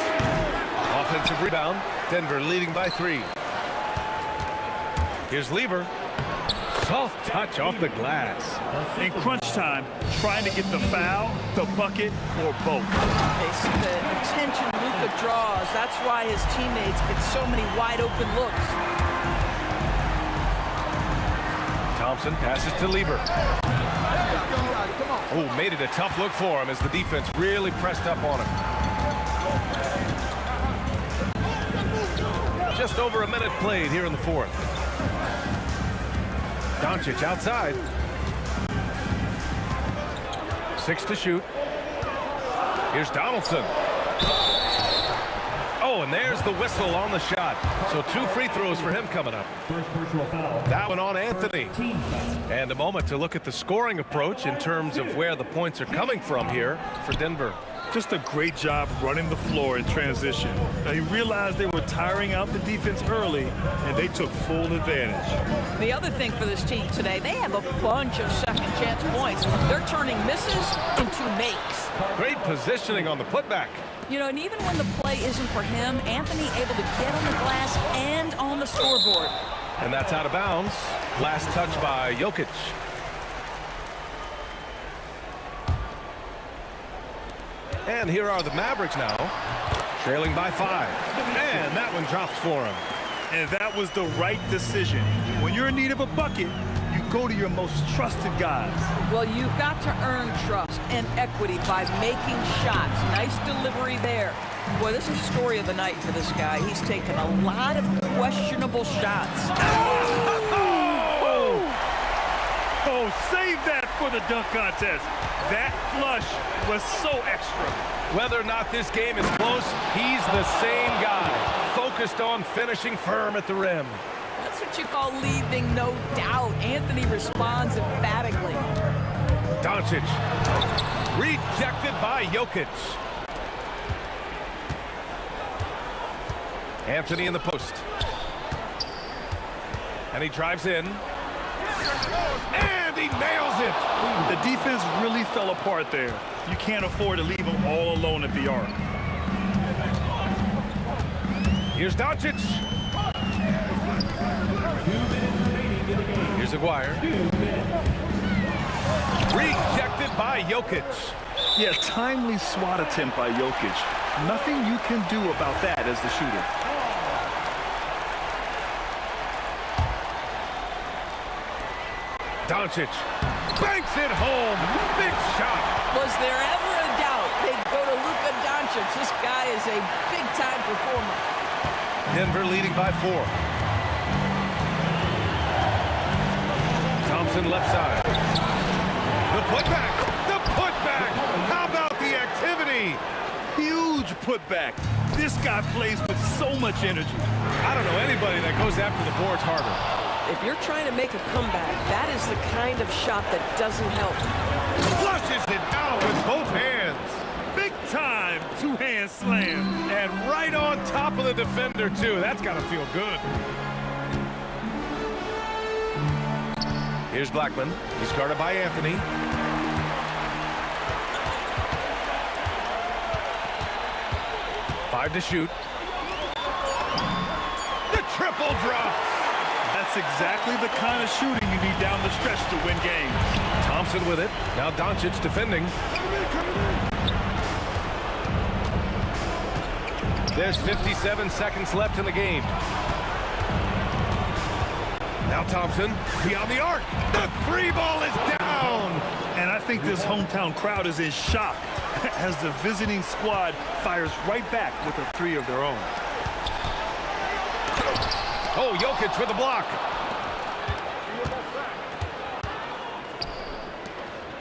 Offensive rebound. Denver leading by 3. Here's Lever. Soft touch off the glass. In crunch time, trying to get the foul, the bucket, or both. They see the attention Luka draws. That's why his teammates get so many wide open looks. Thompson passes to Lever. Oh, made it a tough look for him as the defense really pressed up on him. Just over a minute played here in the 4th. Doncic outside. 6 to shoot. Here's Donaldson. Oh, and there's the whistle on the shot. So 2 free throws for him coming up. First personal foul. That one on Anthony. And a moment to look at the scoring approach in terms of where the points are coming from here for Denver. Just a great job running the floor in transition. Now, he realized they were tiring out the defense early, and they took full advantage. The other thing for this team today, they have a bunch of second chance points. They're turning misses into makes. Great positioning on the putback. You know, and even when the play isn't for him, Anthony able to get on the glass and on the scoreboard. And that's out of bounds. Last touch by Jokic. And here are the Mavericks now, trailing by 5. And that one drops for him. And that was the right decision. When you're in need of a bucket, you go to your most trusted guys. Well, you've got to earn trust and equity by making shots. Nice delivery there. Boy, this is the story of the night for this guy. He's taken a lot of questionable shots. Oh, save that for the dunk contest. That flush was so extra. Whether or not this game is close, he's the same guy, focused on finishing firm at the rim. That's what you call leaving no doubt. Anthony responds emphatically. Doncic, rejected by Jokic. Anthony in the post. And he drives in. And he nails it. The defense really fell apart there. You can't afford to leave him all alone at the arc. Here's Doncic. Here's Aguirre. Rejected by Jokic. Yeah, timely swat attempt by Jokic. Nothing you can do about that as the shooter. Doncic banks it home. Big shot. Was there ever a doubt they'd go to Luka Doncic? This guy is a big-time performer. Denver leading by 4. Thompson left side. The putback. The putback. How about the activity? Huge putback. This guy plays with so much energy. I don't know anybody that goes after the boards harder. If you're trying to make a comeback, that is the kind of shot that doesn't help. Flushes it down with both hands. Big time two-hand slam. And right on top of the defender, too. That's got to feel good. Here's Blackman. He's guarded by Anthony. Five to shoot. The triple drops. That's exactly the kind of shooting you need down the stretch to win games. Thompson with it. Now Doncic defending. There's 57 seconds left in the game. Now Thompson beyond the arc. The three ball is down. And I think this hometown crowd is in shock as the visiting squad fires right back with a three of their own. Oh, Jokic with the block.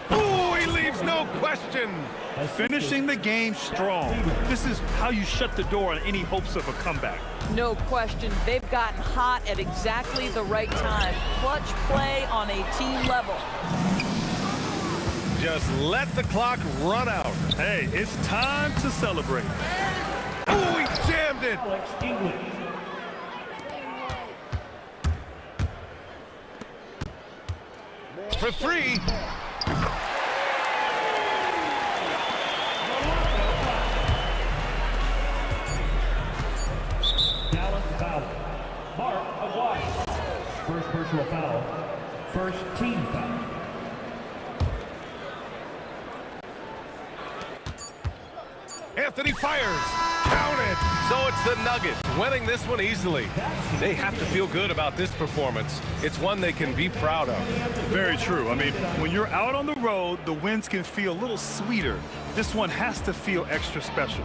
Oh, he leaves no question. Finishing the game strong. This is how you shut the door on any hopes of a comeback. No question. They've gotten hot at exactly the right time. Clutch play on a team level. Just let the clock run out. Hey, it's time to celebrate. Oh, he jammed it. Alex English. For three. Dallas foul. Mark Aguirre. First personal foul. First team foul. Anthony fires. Count it. So it's the Nuggets winning this one easily. They have to feel good about this performance. It's one they can be proud of. Very true. I mean, when you're out on the road, the wins can feel a little sweeter. This one has to feel extra special.